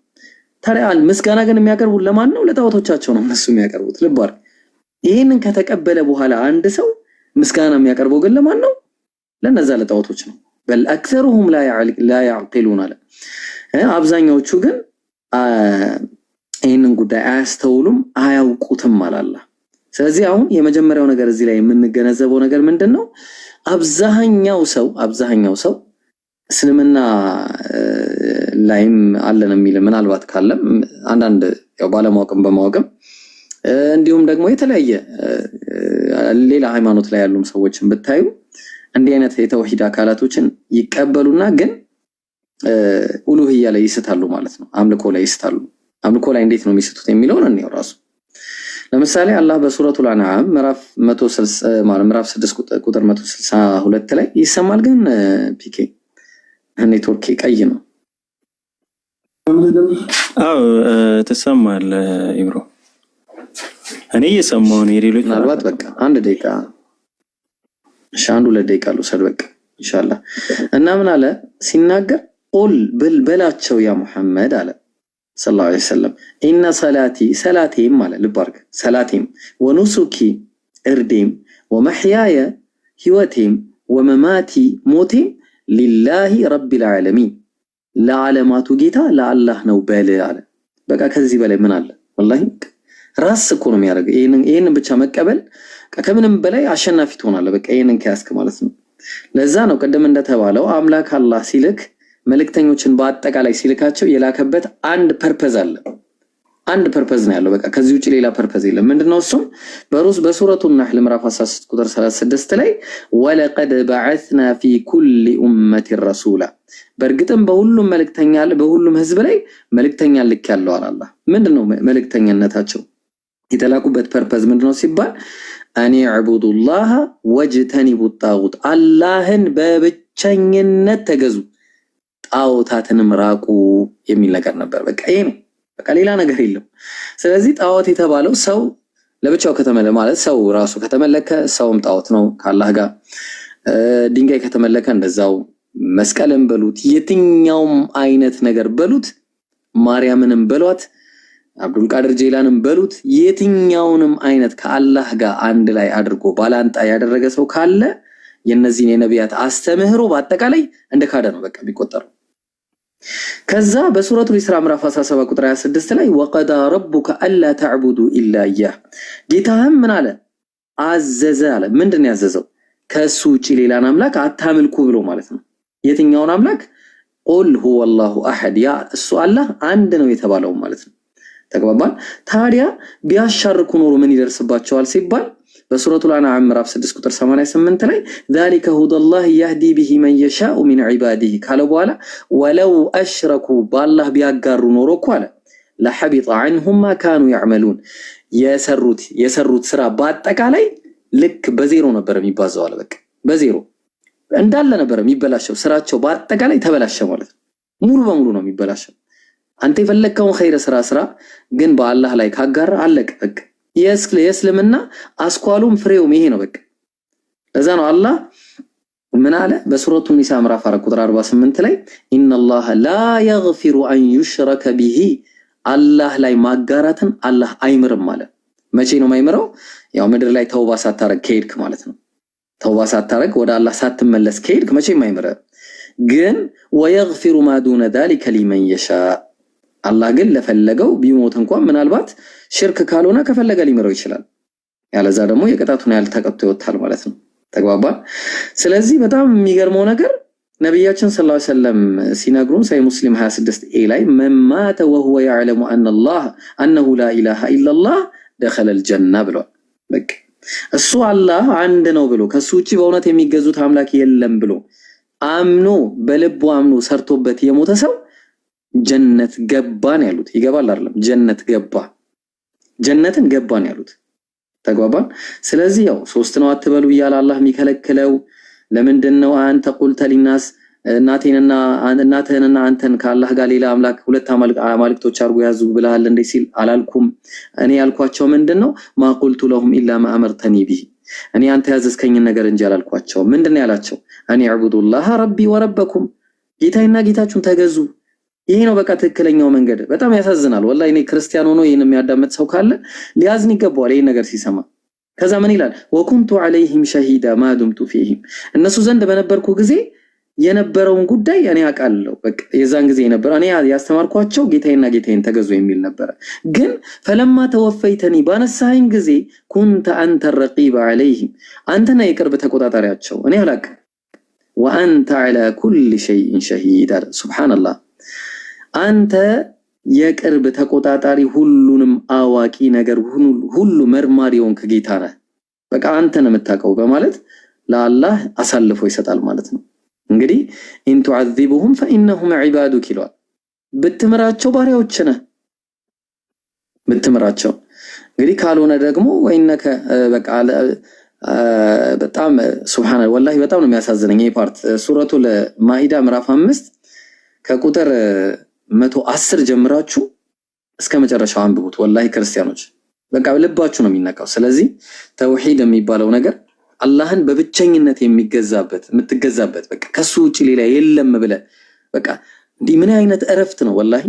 Speaker 1: ታዲያ ምስጋና ግን የሚያቀርቡት ለማን ነው? ለጣዖቶቻቸው ነው እነሱ የሚያቀርቡት። ልብ አድርግ። ይህንን ከተቀበለ በኋላ አንድ ሰው ምስጋና የሚያቀርበው ግን ለማን ነው? ለነዛ ለጣዖቶች ነው። በል አክሰሩሁም ላ ያዕቂሉን አለ። አብዛኛዎቹ ግን ይህንን ጉዳይ አያስተውሉም አያውቁትም አላላ። ስለዚህ አሁን የመጀመሪያው ነገር እዚህ ላይ የምንገነዘበው ነገር ምንድነው? አብዛኛው ሰው እስልምና ላይም አለን የሚል ምናልባት ካለም አንዳንድ ያው ባለማወቅም በማወቅም እንዲሁም ደግሞ የተለያየ ሌላ ሃይማኖት ላይ ያሉም ሰዎችን ብታዩ እንዲህ አይነት የተውሂድ አካላቶችን ይቀበሉና ግን ኡሉሂያ ላይ ይስታሉ ማለት ነው። አምልኮ ላይ ይስታሉ። አምልኮ ላይ እንዴት ነው የሚስቱት የሚለውን እንየው ራሱ። ለምሳሌ አላህ በሱረቱል አንዓም ምዕራፍ 6 ቁጥር 162 ላይ ይሰማል። ግን ፒኬ ኔትወርክ ቀይ ነው።
Speaker 7: አዎ ትሰማለህ ኢብሮ? እኔ እየሰማሁ ነው። የሌሎች
Speaker 1: ምናልባት በቃ አንድ ደቂቃ አንድ ሁለት ደቂቃ ልውሰድ በቃ ኢንሻአላህ። እና ምን አለ ሲናገር ቁል በላቸው ያ ሙሐመድ አለ ሰለላሁ ዐለይሂ ወሰለም ኢነ ሰላቴም አለ ልብ አድርግ ሰላቴም ወኑሱኪ እርዴም ወመሕያየ ህይወቴም ወመማቲ ሞቴም ሊላሂ ረቢል ዓለሚን ለዓለማቱ ጌታ ለአላህ ነው በል አለ። በቃ ከዚህ በላይ ምን አለ? ወላሂ ራስ እኮ ነው የሚያደርገው። ይሄንን ብቻ መቀበል ከምንም በላይ አሸናፊ ትሆናለህ። በቃ ይሄንን ከያዝክ ማለት ነው። ለዛ ነው ቀደም እንደተባለው አምላክ አላህ ሲልክ መልእክተኞችን በአጠቃላይ ሲልካቸው የላከበት አንድ ፐርፐዝ አለ። አንድ ፐርፐዝ ነው ያለው። በቃ ከዚህ ውጪ ሌላ ፐርፐዝ የለም። ምንድነው እሱም? በሱረቱ ነህል ምዕራፍ 16 ቁጥር 36 ላይ ወለቀድ በዐስና ፊ ኩሊ ኡመቲ ረሱላ በእርግጥም በሁሉም ህዝብ ላይ መልእክተኛ ልኬያለሁ አለ አላህ። ምንድነው መልእክተኛነታቸው? የተላኩበት ፐርፐዝ ምንድነው ሲባል አኒ ዕቡዱላህ ወጅተኒቡ ጣጉት አላህን በብቸኝነት ተገዙ ጣዖታትንም ራቁ የሚል ነገር ነበር። በቃ ይሄ ነው። በቃ ሌላ ነገር የለም። ስለዚህ ጣዖት የተባለው ሰው ለብቻው ከተመለከ ማለት ሰው ራሱ ከተመለከ ሰውም ጣዖት ነው ከአላህ ጋር። ድንጋይ ከተመለከ እንደዛው፣ መስቀልን በሉት የትኛውም አይነት ነገር በሉት፣ ማርያምንም በሏት፣ አብዱል ቃድር ጄላንም በሉት፣ የትኛውንም አይነት ከአላህ ጋር አንድ ላይ አድርጎ ባላንጣ ያደረገ ሰው ካለ የነዚህን የነቢያት አስተምህሮ በአጠቃላይ እንደ ካደ ነው በቃ የሚቆጠረው። ከዛ በሱረቱል ኢስራ ምዕራፍ 17 ቁጥር 26 ላይ ወቀዳ ረቡከ አላ ተዕቡዱ ኢላ ኢያህ ጌታህም ምን አለ አዘዘ አለ። ምንድን ያዘዘው? ከሱ ውጪ ሌላን አምላክ አታምልኩ ብሎ ማለት ነው። የትኛውን አምላክ? ቁል ሁወላሁ አሐድ ያ እሱ አላህ አንድ ነው የተባለው ማለት ነው። ተግባባን? ታዲያ ቢያሻርኩ ኖሮ ምን ይደርስባቸዋል ሲባል በሱረቱል አንዓም ምዕራፍ 6 ቁጥር 88 ላይ ذلك هدى الله يهدي به من يشاء من عباده ካለ በኋላ ወለው አሽረኩ ባላህ ቢያጋሩ ኖሮ እኮ አለ ለሐቢጠ عنهم ما كانوا يعملون የሰሩት ስራ በአጠቃላይ ልክ በዜሮ ነበር የሚባዛው አለ። በቃ በዜሮ እንዳለ ነበር የሚበላሸው። ስራቸው በአጠቃላይ ተበላሸ ማለት ነው። ሙሉ በሙሉ ነው የሚበላሸው። አንተ የፈለከውን ኸይር ስራ ግን በአላህ ላይ ካጋራ አለቀ በቃ። የእስልምና አስኳሉም ፍሬውም ይሄ ነው በቃ። ለዛ ነው አላህ ምን አለ በሱረቱ ኒሳ ምዕራፍ 4 ቁጥር 48 ላይ ኢነላህ ላ የግፊሩ አን ዩሽረከ ቢሂ አላህ ላይ ማጋራትን አላህ አይምርም አለ። መቼ ነው የማይምረው? ያው ምድር ላይ ተውባ ሳታረግ ከሄድክ ማለት ነው። ተውባ ሳታረግ ወደ አላህ ሳትመለስ ከሄድክ መቼም አይምርም። ግን ወየግፊሩ ማ ዱነ ዛሊከ ሊመን የሻ አላህ ግን ለፈለገው ቢሞት እንኳን ምናልባት ሽርክ ካልሆነ ከፈለገ ሊምረው ይችላል። ያለዛ ደግሞ የቅጣቱን ያህል ተቀጥቶ ይወጣል ማለት ነው። ተግባባን? ስለዚህ በጣም የሚገርመው ነገር ነብያችን ሰለላሁ ዐለይሂ ወሰለም ሲነግሩን ሰሂህ ሙስሊም 26 ላይ መማተ ወሁወ يعلم ان الله انه لا اله الا الله دخل الجنه ብሏል። በቃ እሱ አላህ አንድ ነው ብሎ ከሱ ውጪ በእውነት የሚገዙት አምላክ የለም ብሎ አምኖ በልቡ አምኖ ሰርቶበት የሞተ ሰው ጀነት ገባን ያሉት። ይገባል አይደለም? ጀነትን ገባን ያሉት። ተግባባን? ስለዚህ ያው ሶስት ነው አትበሉ እያለ አላህ የሚከለክለው ለምንድነው? አንተ ቁልተ ሊናስ እናትህንና አንተን ከአላህ ጋር ሌላ አምላክ ሁለት አማልክቶች አድርጎ ያዙ ብለሃል እንዴ ሲል አላልኩም። እኔ ያልኳቸው ምንድነው? ማ ቁልቱ ለሁም ኢላ ማ አመርተኒ ቢሂ እኔ አንተ ያዘዝከኝን ነገር እንጂ አላልኳቸው። ምንድነው ያላቸው? እኔ ዕቡዱላህ ረቢ ወረበኩም ጌታዬና ጌታችሁን ተገዙ። ይሄ ነው በቃ ትክክለኛው መንገድ። በጣም ያሳዝናል ወላሂ። እኔ ክርስቲያን ሆኖ ይሄን የሚያዳምጥ ሰው ካለ ሊያዝን ይገባዋል ይሄን ነገር ሲሰማ። ከዛ ምን ይላል? ወኩንቱ ዐለይሂም ሸሂዳ ማ ዱምቱ ፊሂም እነሱ ዘንድ በነበርኩ ጊዜ የነበረውን ጉዳይ እኔ አውቃለሁ። በቃ የዛን ጊዜ የነበረው እኔ ያስተማርኳቸው ጌታዬና ጌታዬን ተገዙ የሚል ነበር። ግን ፈለማ ተወፈይተኒ ባነሳኸኝ ጊዜ ኩንተ አንተ ረቂበ ዐለይሂም አንተና የቅርብ ተቆጣጣሪያቸው እኔ አላውቅም። ወአንተ ዐላ ኩሊ ሸይኢን ሸሂድ ሱብሃንአላህ አንተ የቅርብ ተቆጣጣሪ ሁሉንም አዋቂ ነገር ሁሉ መርማሪ የሆንክ ጌታ ነህ። በቃ አንተ ነው የምታውቀው በማለት ለአላህ አሳልፎ ይሰጣል ማለት ነው። እንግዲህ ኢን ቱዐዚቡሁም ፈኢነሁም ዒባዱክ ይላል። ብትምራቸው ባሪያዎች ነህ ብትምራቸው። እንግዲህ ካልሆነ ደግሞ ወይነከ በቃ በጣም ሱብሃንአላህ ወላሂ በጣም ነው የሚያሳዝነኝ ይሄ ፓርት ሱረቱል ማኢዳ ምዕራፍ 5 ከቁጥር 110 ጀምራችሁ እስከ መጨረሻው አንብቡት። ወላሂ ክርስቲያኖች በቃ ልባችሁ ነው የሚነካው። ስለዚህ ተውሂድ የሚባለው ነገር አላህን በብቸኝነት የምትገዛበት በቃ ከሱ ውጪ ሌላ የለም ብለህ በቃ እንዲህ ምን አይነት እረፍት ነው? ወላሂ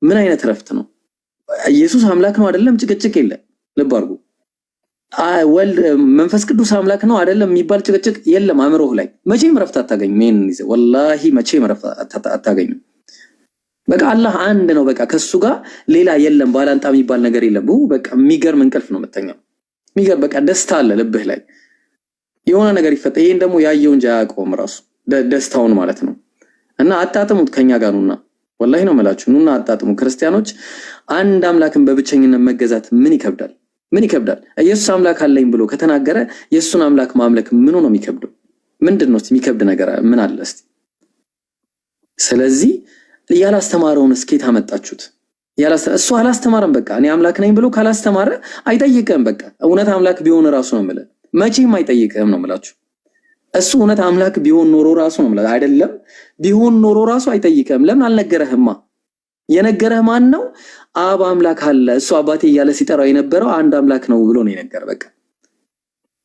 Speaker 1: ምን አይነት እረፍት ነው? ኢየሱስ አምላክ ነው አይደለም ጭቅጭቅ የለም። ልብ አድርጉ። ወልድ መንፈስ ቅዱስ አምላክ ነው አይደለም የሚባል ጭቅጭቅ የለም። አእምሮህ ላይ መቼም እረፍት አታገኝም። ይሄን ይዘህ ወላሂ መቼም እረፍት አታገኝም። በቃ አላህ አንድ ነው። በቃ ከሱ ጋር ሌላ የለም። ባላንጣ የሚባል ነገር የለም። በቃ የሚገርም እንቅልፍ ነው የምተኛው። የሚገርም በቃ ደስታ አለ ልብህ ላይ የሆነ ነገር ይፈጠር። ይሄን ደግሞ ያየው እንጂ አያውቀውም ራሱ ደስታውን ማለት ነው። እና አጣጥሙት ከኛ ጋር ነውና ወላሂ ነው የምላችሁ። ኑና አጣጥሙ ክርስቲያኖች። አንድ አምላክን በብቸኝነት መገዛት ምን ይከብዳል? ምን ይከብዳል? ኢየሱስ አምላክ አለኝ ብሎ ከተናገረ የሱን አምላክ ማምለክ ምኑ ነው የሚከብደው? ምንድነው የሚከብድ ነገር ምን አለ እስቲ? ስለዚህ ያላስተማረውን እስኪ ታመጣችሁት። እሱ አላስተማረም። በቃ እኔ አምላክ ነኝ ብሎ ካላስተማረ አይጠይቅም። በቃ እውነት አምላክ ቢሆን ራሱ ነው የምልህ መቼም አይጠይቅም ነው የምላችሁ። እሱ እውነት አምላክ ቢሆን ኖሮ ራሱ ነው የምልህ አይደለም ቢሆን ኖሮ ራሱ አይጠይቅም። ለምን አልነገረህማ? የነገረህ ማን ነው? አብ አምላክ አለ እሱ አባቴ እያለ ሲጠራው የነበረው አንድ አምላክ ነው ብሎ ነው የነገረ። በቃ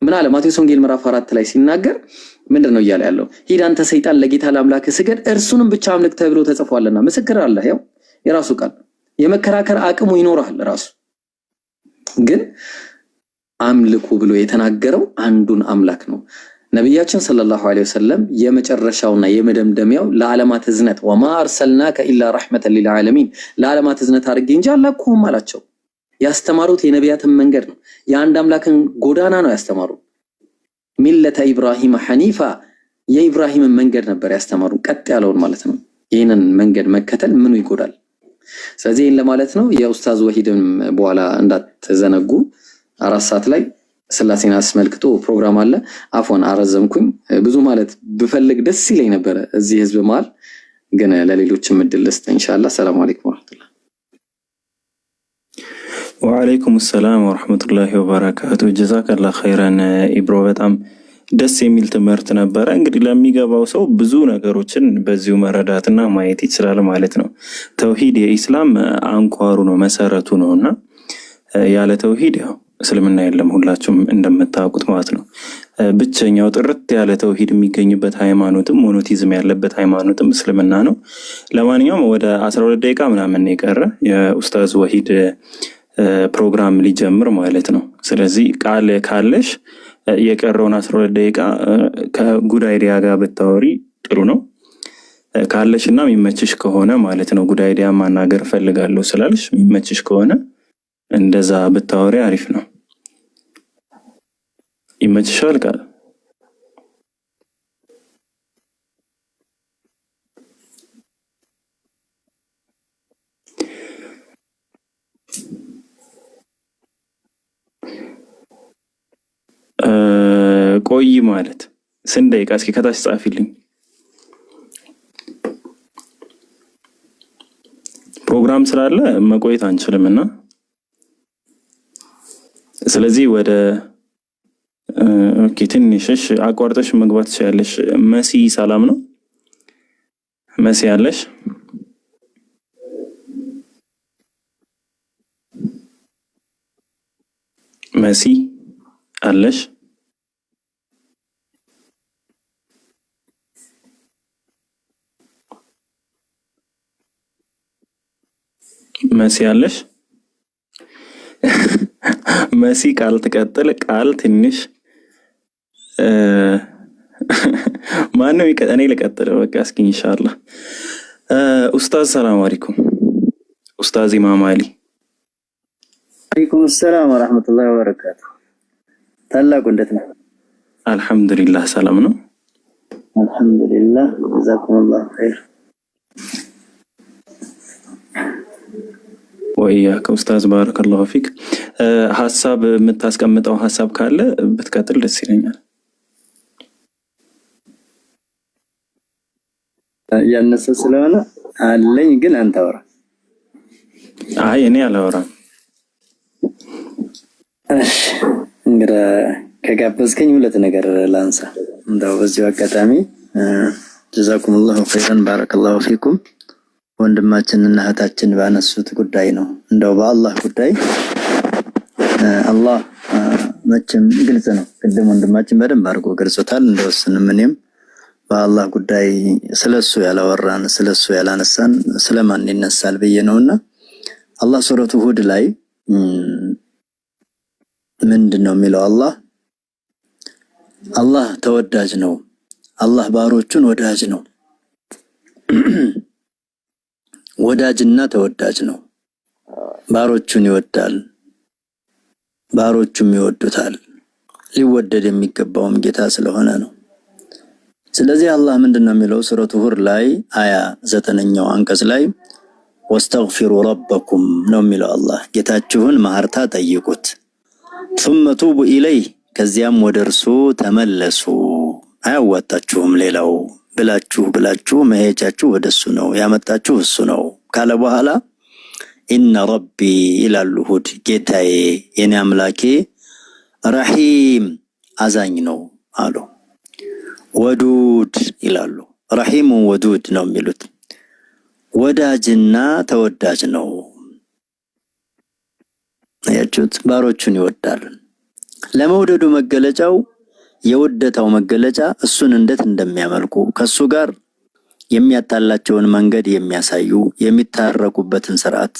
Speaker 1: ምን አለ ማቴዎስ ወንጌል ምዕራፍ 4 ላይ ሲናገር ምንድነው እያለ ያለው? ሂድ አንተ ሰይጣን ለጌታ ለአምላክ ስገድ እርሱንም ብቻ አምልክ ተብሎ ተጽፏልና። ምስክር አለ። ያው የራሱ ቃል የመከራከር አቅሙ ይኖራል ራሱ። ግን አምልኩ ብሎ የተናገረው አንዱን አምላክ ነው። ነብያችን ሰለላሁ ዐለይሂ ወሰለም የመጨረሻውና የመደምደሚያው ለዓለማት እዝነት ወማ አርሰልናከ ኢላ ረሕመተን ሊልዓለሚን ለዓለማት እዝነት አድርጌ እንጂ አላኩህም አላቸው። ያስተማሩት የነቢያትን መንገድ ነው። የአንድ አምላክን ጎዳና ነው ያስተማሩ። ሚለተ ኢብራሂም ሐኒፋ የኢብራሂምን መንገድ ነበር ያስተማሩ፣ ቀጥ ያለውን ማለት ነው። ይህንን መንገድ መከተል ምኑ ይጎዳል? ስለዚህ ይህን ለማለት ነው። የኡስታዝ ወሂድም በኋላ እንዳትዘነጉ 4 ሰዓት ላይ ስላሴን አስመልክቶ ፕሮግራም አለ። አፎን አረዘምኩኝ። ብዙ ማለት ብፈልግ ደስ ይለኝ ነበር እዚህ ህዝብ መሃል፣ ግን ለሌሎችም እድል ልስጥ ኢንሻአላህ። ሰላም አለይኩም ወራህመቱላህ።
Speaker 7: ወአለይኩም ሰላም ወራህመቱላሂ ወበረካቱ። ጀዛከላህ ኸይራን ኢብሮ፣ በጣም ደስ የሚል ትምህርት ነበረ። እንግዲህ ለሚገባው ሰው ብዙ ነገሮችን በዚሁ መረዳትና ማየት ይችላል ማለት ነው። ተውሂድ የኢስላም አንኳሩ ነው፣ መሰረቱ ነውና ያለ ተውሂድ ያው እስልምና የለም፣ ሁላችሁም እንደምታውቁት ማለት ነው። ብቸኛው ጥርት ያለ ተውሂድ የሚገኝበት ሃይማኖትም ሞኖቲዝም ያለበት ሃይማኖትም እስልምና ነው። ለማንኛውም ወደ 12 ደቂቃ ምናምን የቀረ የኡስታዝ ወሂድ ፕሮግራም ሊጀምር ማለት ነው። ስለዚህ ቃል ካለሽ የቀረውን 12 ደቂቃ ከጉድ አይዲያ ጋር ብታወሪ ጥሩ ነው ካለሽ እና የሚመችሽ ከሆነ ማለት ነው። ጉድ አይዲያ ማናገር ፈልጋለሁ ስላልሽ የሚመችሽ ከሆነ እንደዛ ብታወሪ አሪፍ ነው። ይመችሻል ቃል? ቆይ ማለት ስንት ደቂቃ? እስኪ ከታች ጻፊልኝ። ፕሮግራም ስላለ መቆየት አንችልምና ስለዚህ ወደ ኦኬ ትንሽሽ አቋርጠሽ መግባት ትችያለሽ። መሲ ሰላም ነው? መሲ አለሽ? መሲ አለሽ? መሲ አለሽ? መሲ ቃል ትቀጥል። ቃል ትንሽ ማነው እኔ ልቀጥል? በቃ እስኪ ኢንሻአላህ። ኡስታዝ ሰላም አለይኩም። ኡስታዝ ኢማም አሊ።
Speaker 8: አለይኩም ሰላም ወራህመቱላሂ ወበረካቱ። ታላቁ እንዴት ነው?
Speaker 7: አልሐምዱሊላህ ሰላም ነው።
Speaker 8: አልሐምዱሊላህ ጀዛኩሙላህ ኸይር።
Speaker 7: ወይያከ ኡስታዝ ባረከላሁ ፊክ። ሐሳብ የምታስቀምጠው ሐሳብ ካለ ብትቀጥል ደስ ይለኛል።
Speaker 8: ያነሰ ስለሆነ አለኝ ግን አንተ አውራ።
Speaker 7: አይ እኔ አላወራም።
Speaker 8: እሺ እንግዲህ ከጋበዝከኝ ሁለት ነገር ላንሳ። እንደው በዚሁ አጋጣሚ ጀዛኩሙላሁ ኸይረን ባረከላሁ ፊኩም ወንድማችንና እህታችን ባነሱት ጉዳይ ነው። እንደው በአላህ ጉዳይ አላህ መቼም ግልጽ ነው። ቅድም ወንድማችን በደንብ አድርጎ ገልጾታል። እንደወስንም እኔም በአላህ ጉዳይ ስለሱ ያላወራን ስለሱ ያላነሳን ስለማን ይነሳል ብዬ ነውና አላህ ሱረቱ ሁድ ላይ ምንድነው የሚለው? አላህ ተወዳጅ ነው። አላህ ባሮቹን ወዳጅ ነው። ወዳጅና ተወዳጅ ነው። ባሮቹን ይወዳል፣ ባሮቹም ይወዱታል። ሊወደድ የሚገባውም ጌታ ስለሆነ ነው። ስለዚህ አላህ ምንድነው የሚለው? ሱረቱ ሁድ ላይ አያ 9ኛው አንቀጽ ላይ ወስተግፊሩ ረበኩም ነው የሚለው። አላህ ጌታችሁን ማህርታ ጠይቁት፣ ثم توبوا ኢለይህ ከዚያም ወደ እርሱ ተመለሱ፣ አያዋጣችሁም ሌላው ብላችሁ መሄጃችሁ ወደሱ ነው፣ ያመጣችሁ እሱ ነው ካለ በኋላ ኢነ ረቢ ይላሉ ሁድ ጌታዬ የኔ አምላኬ ረሂም አዛኝ ነው አሉ። ወዱድ ይላሉ። ረሂም ወዱድ ነው የሚሉት። ወዳጅና ተወዳጅ ነው። ያቹት ባሮቹን ይወዳል። ለመውደዱ መገለጫው የውደታው መገለጫ እሱን እንዴት እንደሚያመልኩ ከሱ ጋር የሚያጣላቸውን መንገድ የሚያሳዩ የሚታረቁበትን ስርዓት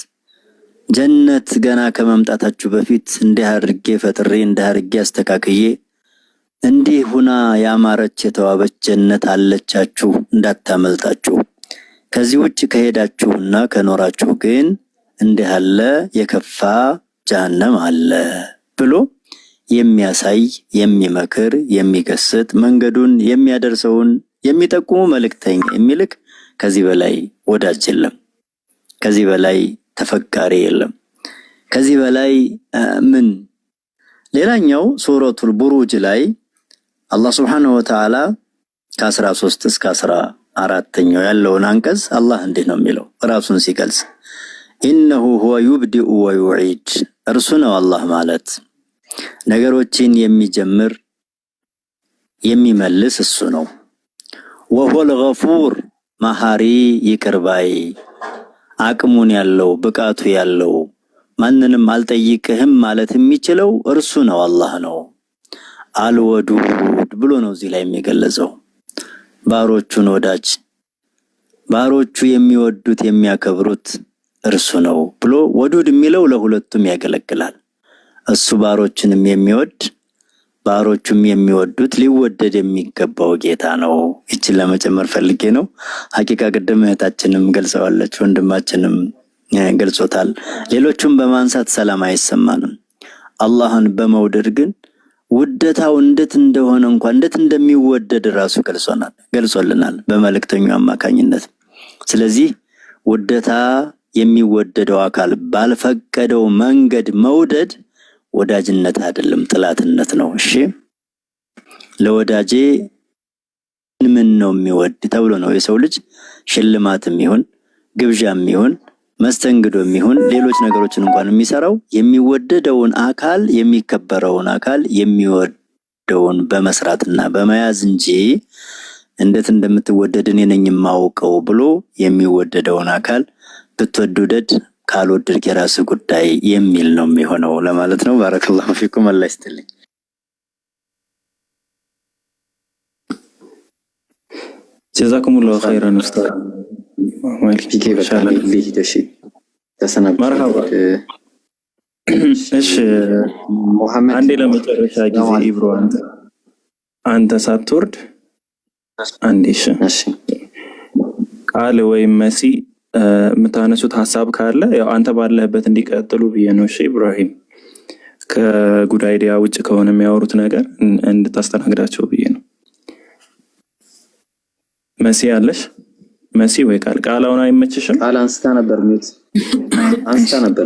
Speaker 8: ጀነት ገና ከመምጣታችሁ በፊት እንዲህ አድርጌ ፈጥሬ እንዲህ አድርጌ አስተካክዬ እንዲህ ሁና ያማረች የተዋበች ጀነት አለቻችሁ እንዳታመልጣችሁ፣ ከዚህ ውጭ ከሄዳችሁና ከኖራችሁ ግን እንዲህ አለ የከፋ ጀሃነም አለ ብሎ የሚያሳይ የሚመክር የሚገስጥ መንገዱን የሚያደርሰውን የሚጠቁሙ መልእክተኛ የሚልክ ከዚህ በላይ ወዳጅ የለም። ከዚህ በላይ ተፈቃሪ የለም። ከዚህ በላይ ምን ሌላኛው ሱረቱል ቡሩጅ ላይ አላህ Subhanahu Wa Ta'ala ከ13 እስከ 14ኛው ያለውን አንቀጽ አላህ እንዲህ ነው የሚለው ራሱን ሲገልጽ ኢነሁ ሁወ ዩብዲኡ ወዩዒድ እርሱ ነው አላህ ማለት ነገሮችን የሚጀምር የሚመልስ እሱ ነው። ወሁወል ገፉር መሐሪ ይቅርባይ አቅሙን ያለው ብቃቱ ያለው ማንንም አልጠይቅህም ማለት የሚችለው እርሱ ነው አላህ ነው። አልወዱድ ብሎ ነው እዚህ ላይ የሚገለጸው ባሮቹን ወዳጅ ባሮቹ የሚወዱት የሚያከብሩት እርሱ ነው ብሎ ወዱድ የሚለው ለሁለቱም ያገለግላል። እሱ ባሮችንም የሚወድ ባሮቹም የሚወዱት ሊወደድ የሚገባው ጌታ ነው። እቺን ለመጨመር ፈልጌ ነው። ሐቂቃ ቅድም እህታችንም ገልጸዋለች፣ ወንድማችንም ገልጾታል። ሌሎቹም በማንሳት ሰላም አይሰማንም። አላህን በመውደድ ግን ውደታው እንዴት እንደሆነ እንኳን እንዴት እንደሚወደድ ራሱ ገልጾልናል በመልእክተኛው አማካኝነት። ስለዚህ ውደታ የሚወደደው አካል ባልፈቀደው መንገድ መውደድ ወዳጅነት አይደለም ጥላትነት ነው። እሺ ለወዳጄ ምን ነው የሚወድ ተብሎ ነው የሰው ልጅ ሽልማትም ይሁን ግብዣም ይሁን መስተንግዶም ይሁን ሌሎች ነገሮችን እንኳን የሚሰራው የሚወደደውን አካል የሚከበረውን አካል የሚወደውን በመስራትና በመያዝ እንጂ እንዴት እንደምትወደድ እኔ ነኝ የማውቀው ብሎ የሚወደደውን አካል ብትወደድ ካልወደድክ የራስ ጉዳይ የሚል ነው የሚሆነው ለማለት ነው። ባረከላሁ ፊኩም አላህ ይስጥልኝ።
Speaker 7: ጀዛኩሙላሁ ኸይራን ኡስታዝ
Speaker 1: ማልኪ በሻላ ሊሂደሽ ተሰናብ
Speaker 7: መርሐባ። እሺ
Speaker 1: ሙሐመድ
Speaker 7: አንዴ ለመጨረሻ ጊዜ ኢብሮ አንተ ሳትወርድ አንዴ እሺ ቃል ወይም መሲ የምታነሱት ሐሳብ ካለ ያው አንተ ባለህበት እንዲቀጥሉ ብዬ ነው። እሺ ኢብራሂም ከጉድ አይዲያ ውጭ ከሆነ የሚያወሩት ነገር እንድታስተናግዳቸው ብዬ ነው። መሲ አለሽ? መሲ ወይ ቃላውን አይመችሽም?
Speaker 1: ቃል አንስታ ነበር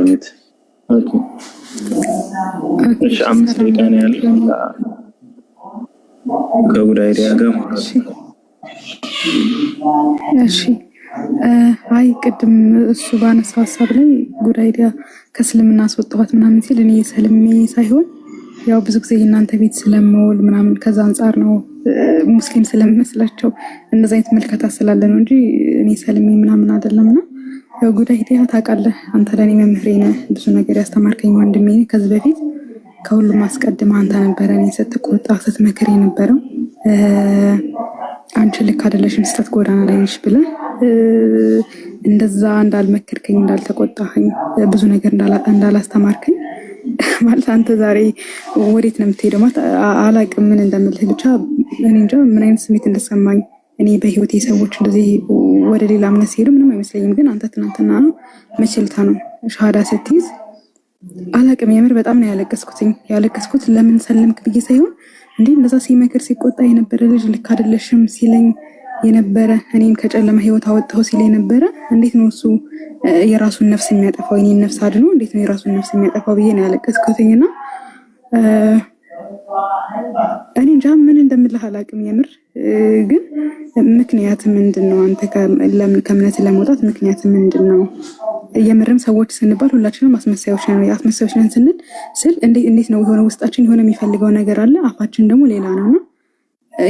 Speaker 1: ሚት
Speaker 7: ኦኬ እሺ 5 ደቂቃ ነው ያለው ከጉድ አይዲያ ጋር ማለት ነው።
Speaker 9: እሺ አይ ቅድም እሱ ባነሳው ሐሳብ ላይ ጉድ አይዲያ ከእስልምና አስወጣኋት ምናምን ሲል እኔ ሰልሜ ሳይሆን ያው ብዙ ጊዜ እናንተ ቤት ስለመውል ምናምን ከዛ አንፃር ነው ሙስሊም ስለምመስላቸው እንደዛ አይነት መልከታ ስላለ ነው እንጂ እኔ ሰልሜ ምናምን አይደለምና ያው ጉድ አይዲያ ታውቃለህ፣ አንተ ለእኔ መምህሬ ነህ፣ ብዙ ነገር ያስተማርከኝ ወንድሜ ነህ። ከዚህ በፊት ከሁሉም አስቀድመ አንተ ነበረ እኔ ስትቆጣ ስትመክር የነበረው። አንቺ ልክ አይደለሽም ስህተት ጎዳና ላይ ነሽ ብለህ እንደዛ እንዳልመከርከኝ እንዳልተቆጣኸኝ ብዙ ነገር እንዳላስተማርከኝ ማለት አንተ ዛሬ ወዴት ነው የምትሄደው? ማለት አላቅም ምን እንደምልህ ብቻ እኔ እንጃ ምን አይነት ስሜት እንደሰማኝ። እኔ በህይወቴ ሰዎች እንደዚህ ወደ ሌላ እምነት ሲሄዱ ምንም አይመስለኝም። ግን አንተ ትናንትና ነው መቼልታ ነው ሻሃዳ ስትይዝ አላቅም የምር በጣም ነው ያለቀስኩት። ለምን ሰለምክ ብዬ ሳይሆን እንዴ እንደዛ ሲመክር ሲቆጣ የነበረ ልጅ ልክ አይደለሽም ሲለኝ የነበረ እኔም ከጨለማ ህይወት አወጣው ሲለኝ ነበረ። እንዴት ነው እሱ የራሱን ነፍስ የሚያጠፋው? የኔን ነፍስ አድኖ እንዴት ነው የራሱን ነፍስ የሚያጠፋው ብዬ ነው ያለቀስኩትና እኔ እንጃ ምን እንደምልህ አላቅም የምር። ግን ምክንያት ምንድነው? አንተ ለምን ከእምነት ለመውጣት ምክንያት ምንድነው? የምርም ሰዎች ስንባል ሁላችንም አስመሳዮች ነን ስል እንዴት ነው የሆነ ውስጣችን የሆነ የሚፈልገው ነገር አለ፣ አፋችን ደግሞ ሌላ ነውና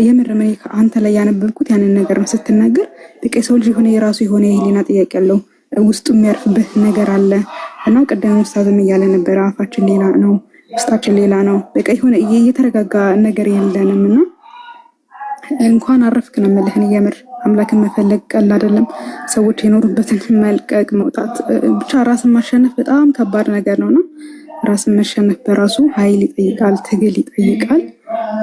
Speaker 9: የምርም እኔ አንተ ላይ ያነበብኩት ያንን ነገር ነው ስትናገር። በቃ የሰው ልጅ የሆነ የራሱ የሆነ የህሊና ጥያቄ ያለው ውስጡ የሚያርፍበት ነገር አለ እና ቀደም ኡስታዝም እያለ ነበረ አፋችን ሌላ ነው ውስጣችን ሌላ ነው። በቃ የሆነ እየተረጋጋ ነገር የለንም እና እንኳን አረፍክ ነው የምልህ። የምር አምላክን መፈለግ ቀላል አይደለም። ሰዎች የኖሩበትን መልቀቅ መውጣት፣ ብቻ ራስን ማሸነፍ በጣም ከባድ ነገር ነውና ራስን መሸነፍ በራሱ ኃይል ይጠይቃል፣ ትግል ይጠይቃል።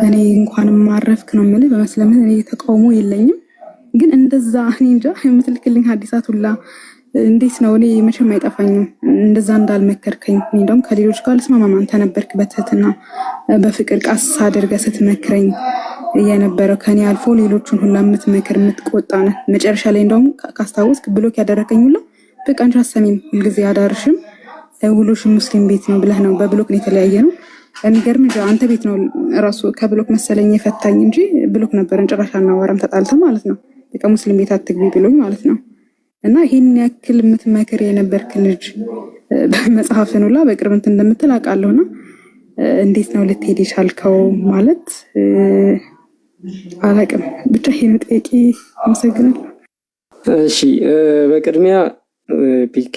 Speaker 9: እኔ እንኳን ማረፍክ ነው የምልህ። በመስለምን እኔ ተቃውሞ የለኝም፣ ግን እንደዛ እኔ እንጃ የምትልክልኝ ሐዲሳት ሁላ እንዴት ነው እኔ መቼም አይጠፋኝም እንደዛ እንዳልመከርከኝ። እኔ እንደውም ከሌሎች ጋር ልስማማም አንተ ነበርክ በትህትና በፍቅር ቃስ አድርገህ ስትመክረኝ የነበረው ከኔ አልፎ ሌሎቹን ሁላ የምትመክር የምትቆጣ ነህ። መጨረሻ ላይ እንደውም ካስታወስክ ብሎክ ያደረከኝ ሁላ በቃ አንቺ አሰሚም ሁልጊዜ አዳርሽም ውሎሽም ሙስሊም ቤት ነው ብለህ ነው በብሎክ ነው የተለያየ ነው። የሚገርም አንተ ቤት ነው ራሱ ከብሎክ መሰለኝ የፈታኝ እንጂ ብሎክ ነበረን ጭራሽ አናወራም ተጣልተን ማለት ነው። በቃ ሙስሊም ቤት አትግቢ ብሎኝ ማለት ነው። እና ይሄን ያክል የምትመክር የነበርክ ልጅ በመጽሐፍን ሁላ በቅርብ እንትን እንደምትል አውቃለሁና እንዴት ነው ልትሄድ የቻልከው? ማለት አላውቅም ብቻ ይሄን ጠይቄ አመሰግናለሁ።
Speaker 3: እሺ በቅድሚያ ፒኬ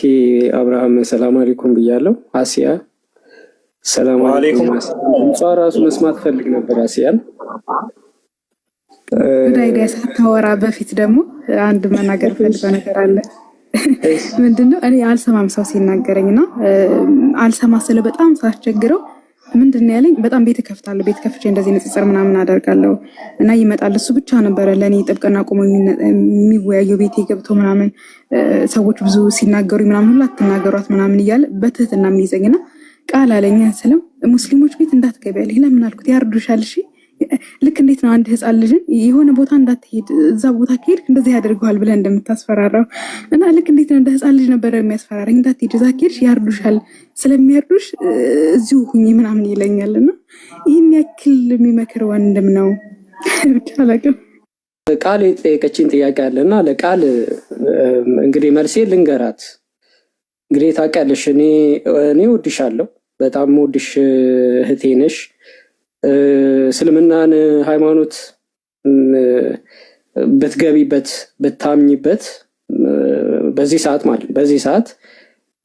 Speaker 3: አብርሃም ሰላም አለይኩም ብያለሁ። አሲያ ሰላም አለይኩም። እንኳ ራሱ መስማት ፈልግ ነበር አሲያን
Speaker 9: አይዲያ ሳታወራ በፊት ደግሞ አንድ መናገር ፈልገው ነገር አለ። ምንድነው እኔ አልሰማም ሰው ሲናገረኝና አልሰማ ስለ በጣም ሳስቸግረው ምንድነው ያለኝ፣ በጣም ቤት ከፍታለሁ፣ ቤት ከፍቼ እንደዚህ ንጽጽር ምናምን አደርጋለሁ እና ይመጣል። እሱ ብቻ ነበረ ለኔ ጥብቅና ቆሞ የሚወያየው ቤቴ ገብቶ ምናምን ሰዎች ብዙ ሲናገሩ ምናምን ሁላ አትናገሯት ምናምን እያለ በትህትና የሚይዘኝና ቃል አለኝ ስለም ሙስሊሞች ቤት እንዳትገቢ ያለኝ። ለምን አልኩት፣ ያርዱሻል። እሺ ልክ እንዴት ነው አንድ ህፃን ልጅን የሆነ ቦታ እንዳትሄድ እዛ ቦታ ከሄድክ እንደዚህ ያደርገዋል ብለህ እንደምታስፈራራው እና ልክ እንዴት ነው እንደ ህፃን ልጅ ነበረ የሚያስፈራራኝ። እንዳትሄድ እዛ ከሄድሽ ያርዱሻል፣ ስለሚያርዱሽ እዚሁ ሁኚ ምናምን ይለኛልና ይህን ያክል የሚመክር ወንድም ነው። ብቻ አላውቅም።
Speaker 3: ቃል የጠየቀችኝ ጥያቄ አለና ለቃል እንግዲህ መልሴ ልንገራት። እንግዲህ ታውቂያለሽ እኔ ወድሻለሁ፣ በጣም ወድሽ እህቴ ነሽ። እስልምናን ሃይማኖት ብትገቢበት ብታምኝበት በዚህ ሰዓት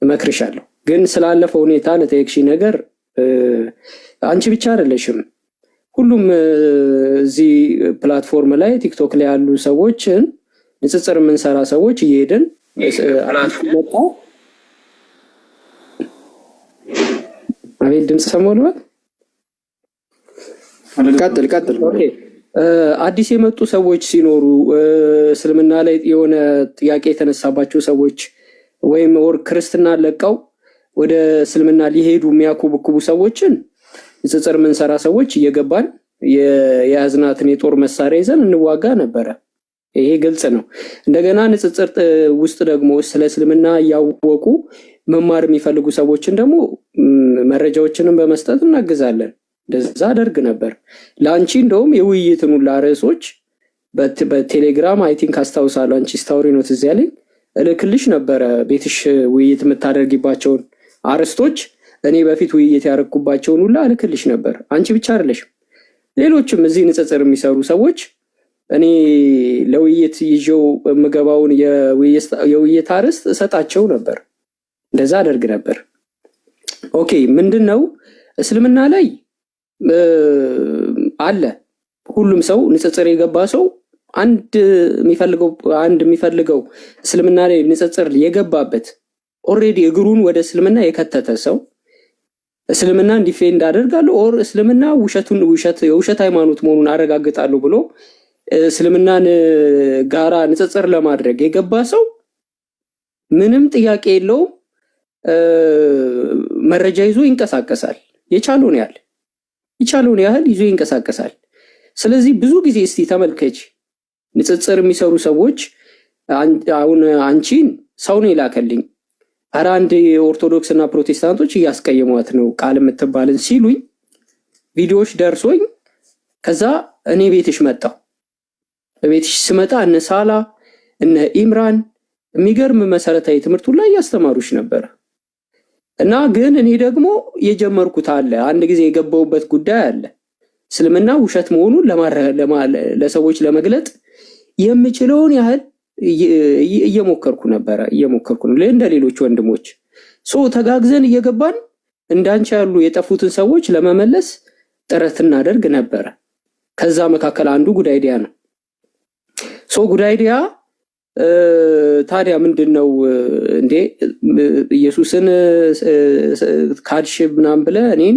Speaker 3: እመክርሻለሁ። ግን ስላለፈው ሁኔታ ለጠየቅሽኝ ነገር አንቺ ብቻ አይደለሽም፣ ሁሉም እዚህ ፕላትፎርም ላይ ቲክቶክ ላይ ያሉ ሰዎችን ንጽጽር የምንሰራ ሰዎች እየሄድን አቤት ድምፅ ሰሞኑ ቀጥል። ኦኬ አዲስ የመጡ ሰዎች ሲኖሩ እስልምና ላይ የሆነ ጥያቄ የተነሳባቸው ሰዎች ወይም ክርስትና ለቀው ወደ እስልምና ሊሄዱ የሚያኮበኩቡ ሰዎችን ንጽጽር የምንሰራ ሰዎች እየገባን የያዝናትን የጦር መሳሪያ ይዘን እንዋጋ ነበረ። ይሄ ግልጽ ነው። እንደገና ንጽጽር ውስጥ ደግሞ ስለ እስልምና እያወቁ መማር የሚፈልጉ ሰዎችን ደግሞ መረጃዎችንም በመስጠት እናግዛለን። እንደዛ አደርግ ነበር። ለአንቺ እንደውም የውይይትን ሁላ ርዕሶች በቴሌግራም አይ ቲንክ አስታውሳለሁ፣ አንቺ ስታውሪ ነው ትዝ ያለኝ፣ እልክልሽ ነበረ ቤትሽ ውይይት የምታደርጊባቸውን አርዕስቶች እኔ በፊት ውይይት ያደረግኩባቸውን ሁላ እልክልሽ ነበር። አንቺ ብቻ አይደለሽም፣ ሌሎችም እዚህ ንጽጽር የሚሰሩ ሰዎች እኔ ለውይይት ይዤው የምገባውን የውይይት አርዕስት እሰጣቸው ነበር። እንደዛ አደርግ ነበር። ኦኬ ምንድነው እስልምና ላይ አለ ሁሉም ሰው ንጽጽር የገባ ሰው አንድ የሚፈልገው እስልምና ላይ ንጽጽር የገባበት ኦሬዲ እግሩን ወደ እስልምና የከተተ ሰው እስልምና ዲፌንድ አደርጋለሁ ኦር እስልምና የውሸት ሃይማኖት መሆኑን አረጋግጣለሁ ብሎ እስልምናን ጋራ ንጽጽር ለማድረግ የገባ ሰው ምንም ጥያቄ የለውም መረጃ ይዞ ይንቀሳቀሳል። የቻለውን ያህል ይዞ ይንቀሳቀሳል። ስለዚህ ብዙ ጊዜ እስቲ ተመልከች ንጽጽር የሚሰሩ ሰዎች አሁን አንቺን ሰው ነው ይላከልኝ ኧረ አንድ ኦርቶዶክስ እና ፕሮቴስታንቶች እያስቀየሟት ነው ቃል የምትባልን ሲሉኝ ቪዲዮዎች ደርሶኝ ከዛ እኔ ቤትሽ መጣሁ። በቤትሽ ስመጣ እነ ሳላ እነ ኢምራን የሚገርም መሰረታዊ ትምህርቱ ላይ ያስተማሩሽ ነበር እና ግን እኔ ደግሞ የጀመርኩት አለ አንድ ጊዜ የገባውበት ጉዳይ አለ እስልምና ውሸት መሆኑን ለሰዎች ለመግለጥ የምችለውን ያህል እየሞከርኩ ነው እንደ ሌሎች ወንድሞች ተጋግዘን እየገባን እንዳንቺ ያሉ የጠፉትን ሰዎች ለመመለስ ጥረት እናደርግ ነበር። ከዛ መካከል አንዱ ጉዳይዲያ ነው። ጉዳይዲያ ታዲያ ምንድነው እንዴ ኢየሱስን ካድሽ ምናምን ብለህ እኔን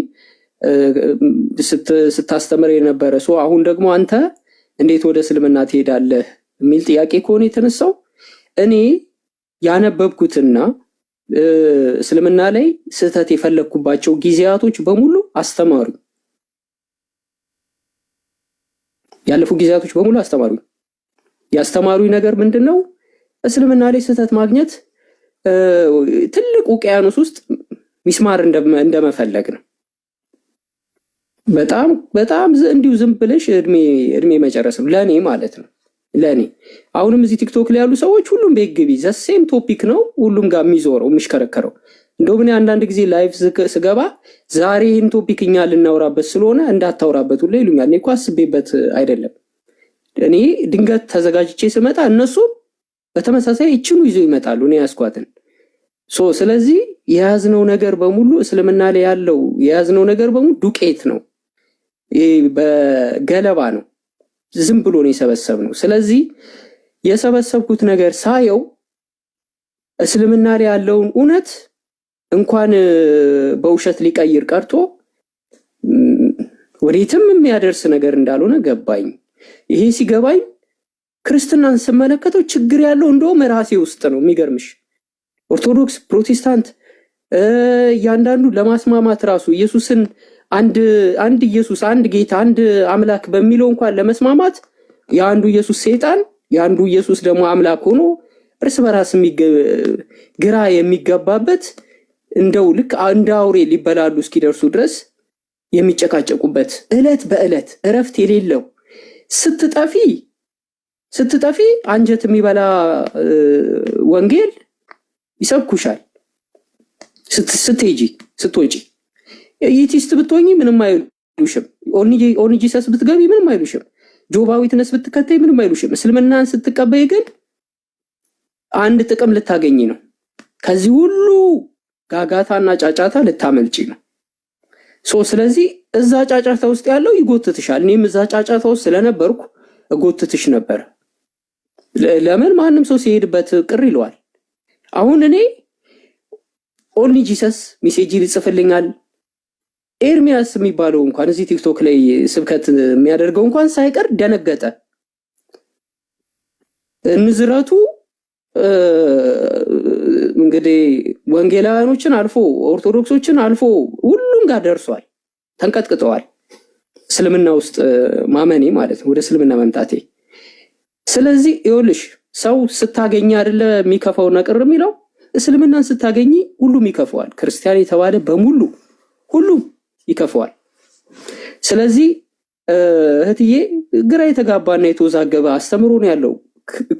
Speaker 3: ስታስተምር የነበረ አሁን ደግሞ አንተ እንዴት ወደ እስልምና ትሄዳለህ የሚል ጥያቄ ከሆነ የተነሳው እኔ ያነበብኩትና እስልምና ላይ ስህተት የፈለኩባቸው ጊዜያቶች በሙሉ አስተማሩኝ። ያለፉ ጊዜያቶች በሙሉ አስተማሩኝ። ያስተማሩኝ ነገር ምንድነው እስልምና ላይ ስህተት ማግኘት ትልቅ ውቅያኖስ ውስጥ ሚስማር እንደመፈለግ ነው። በጣም በጣም እንዲሁ ዝም ብለሽ እድሜ መጨረስ ነው ለኔ ማለት ነው። ለኔ አሁንም እዚህ ቲክቶክ ላይ ያሉ ሰዎች ሁሉም በግቢ ዘሴም ቶፒክ ነው ሁሉም ጋር የሚዞረው የሚሽከረከረው። እንደው ምን አንዳንድ ጊዜ ላይቭ ስገባ ዛሬ ይህን ቶፒክ እኛ ልናወራበት ስለሆነ እንዳታወራበት ሁሉ ይሉኛል። እኔ እኮ አስቤበት አይደለም። እኔ ድንገት ተዘጋጅቼ ስመጣ እነሱ በተመሳሳይ እችኑ ይዘው ይመጣሉ እኔ ያስኳትን። ስለዚህ የያዝነው ነገር በሙሉ እስልምና ላይ ያለው የያዝነው ነገር በሙሉ ዱቄት ነው፣ በገለባ ነው፣ ዝም ብሎ ነው የሰበሰብነው። ስለዚህ የሰበሰብኩት ነገር ሳየው እስልምና ላይ ያለውን እውነት እንኳን በውሸት ሊቀይር ቀርቶ ወዴትም የሚያደርስ ነገር እንዳልሆነ ገባኝ። ይሄ ሲገባኝ ክርስትናን ስመለከተው ችግር ያለው እንደውም ራሴ ውስጥ ነው። የሚገርምሽ ኦርቶዶክስ፣ ፕሮቴስታንት እያንዳንዱ ለማስማማት ራሱ ኢየሱስን አንድ ኢየሱስ አንድ ጌታ አንድ አምላክ በሚለው እንኳን ለመስማማት የአንዱ ኢየሱስ ሰይጣን የአንዱ ኢየሱስ ደግሞ አምላክ ሆኖ እርስ በራስ ግራ የሚገባበት እንደው ልክ እንደ አውሬ ሊበላሉ እስኪደርሱ ድረስ የሚጨቃጨቁበት እለት በእለት እረፍት የሌለው ስትጠፊ አንጀት የሚበላ ወንጌል ይሰብኩሻል። ስትወጪ ኢቲስት ብትሆኚ ምንም አይሉሽም። ኦኒጂሰስ ብትገቢ ምንም አይሉሽም። ጆባዊትነስ ብትከተይ ምንም አይሉሽም። እስልምናን ስትቀበይ ግን አንድ ጥቅም ልታገኝ ነው። ከዚህ ሁሉ ጋጋታና ጫጫታ ልታመልጪ ነው። ስለዚህ እዛ ጫጫታ ውስጥ ያለው ይጎትትሻል። እኔም እዛ ጫጫታ ውስጥ ስለነበርኩ እጎትትሽ ነበር። ለምን ማንም ሰው ሲሄድበት ቅር ይለዋል። አሁን እኔ ኦንሊ ጂሰስ ሜሴጅ ይጽፍልኛል። ኤርሚያስ የሚባለው እንኳን እዚህ ቲክቶክ ላይ ስብከት የሚያደርገው እንኳን ሳይቀር ደነገጠ። ንዝረቱ እንግዲህ ወንጌላውያኖችን አልፎ ኦርቶዶክሶችን አልፎ ሁሉም ጋር ደርሷል። ተንቀጥቅጠዋል። እስልምና ውስጥ ማመኔ ማለት ነው፣ ወደ እስልምና መምጣቴ። ስለዚህ ይኸውልሽ ሰው ስታገኝ አይደለ የሚከፋው ነቅር የሚለው፣ እስልምናን ስታገኝ ሁሉም ይከፋዋል። ክርስቲያን የተባለ በሙሉ ሁሉም ይከፋዋል። ስለዚህ እህትዬ ግራ የተጋባና የተወዛገበ አስተምሮ ነው ያለው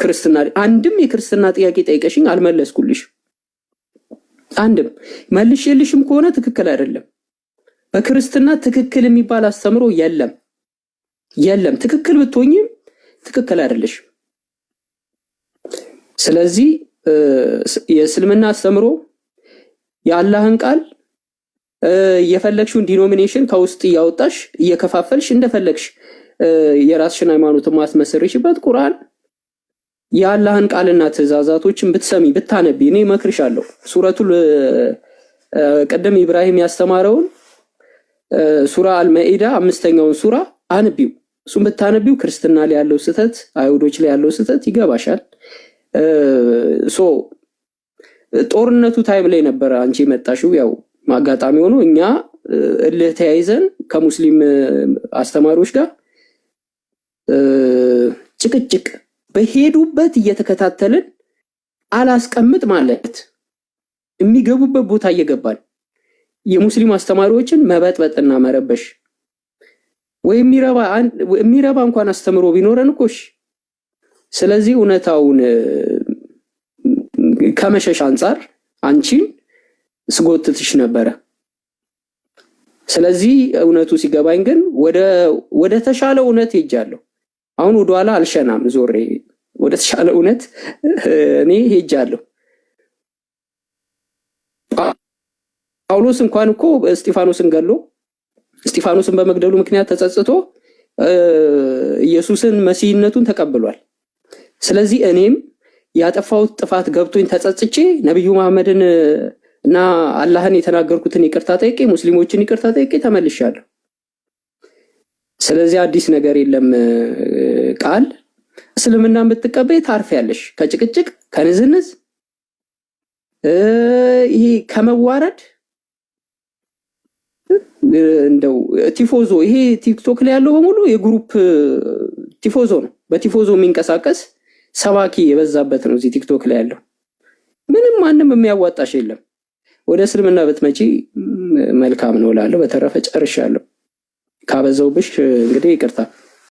Speaker 3: ክርስትና። አንድም የክርስትና ጥያቄ ጠይቀሽኝ አልመለስኩልሽ። አንድም መልሼልሽም ከሆነ ትክክል አይደለም። በክርስትና ትክክል የሚባል አስተምሮ የለም። ትክክል ብትሆኝም ትክክል አይደለሽ። ስለዚህ የእስልምና አስተምሮ የአላህን ቃል የፈለግሽውን ዲኖሚኔሽን ከውስጥ እያወጣሽ እየከፋፈልሽ እንደፈለግሽ የራስሽን ሃይማኖት ማስመስርሽበት ቁርአን የአላህን ቃልና ትእዛዛቶችን ብትሰሚ ብታነቢ እኔ እመክርሻለሁ። ሱረቱል ቀደም ኢብራሂም ያስተማረውን ሱራ አልማኢዳ 5ኛውን ሱራ አንቢው። እሱን ብታነቢው ክርስትና ላይ ያለው ስህተት፣ አይሁዶች ላይ ያለው ስህተት ይገባሻል። ጦርነቱ ታይም ላይ ነበር አንቺ የመጣሽው። ያው ማጋጣሚ ሆኖ እኛ እልህ ተያይዘን ከሙስሊም አስተማሪዎች ጋር ጭቅጭቅ በሄዱበት እየተከታተልን አላስቀምጥ ማለት የሚገቡበት ቦታ እየገባን የሙስሊም አስተማሪዎችን መበጥበጥና መረበሽ ወይ የሚረባ እንኳን አስተምሮ ቢኖረን እኮሽ። ስለዚህ እውነታውን ከመሸሽ አንፃር አንቺን ስጎትትሽ ነበረ። ስለዚህ እውነቱ ሲገባኝ ግን ወደ ተሻለ እውነት ሄጃለሁ። አሁን ወደኋላ አልሸናም፣ ዞሬ ወደ ተሻለ እውነት እኔ ሄጃለሁ። ጳውሎስ እንኳን እኮ እስጢፋኖስን በመግደሉ ምክንያት ተጸጽቶ ኢየሱስን መሲህነቱን ተቀብሏል። ስለዚህ እኔም ያጠፋሁት ጥፋት ገብቶኝ ተጸጽቼ ነብዩ መሐመድን እና አላህን የተናገርኩትን ይቅርታ ጠይቄ ሙስሊሞችን ይቅርታ ጠይቄ ተመልሻለሁ። ስለዚህ አዲስ ነገር የለም። ቃል እስልምናን ብትቀበይ ታርፊያለሽ ከጭቅጭቅ ከንዝንዝ ይሄ ከመዋረድ እንደው ቲፎዞ ይሄ ቲክቶክ ላይ ያለው በሙሉ የግሩፕ ቲፎዞ ነው። በቲፎዞ የሚንቀሳቀስ ሰባኪ የበዛበት ነው እዚህ ቲክቶክ ላይ ያለው። ምንም ማንም የሚያዋጣሽ የለም። ወደ እስልምና ብትመጪ መልካም ነው እላለሁ። በተረፈ ጨርሻለሁ። ካበዛውብሽ እንግዲህ ይቅርታ።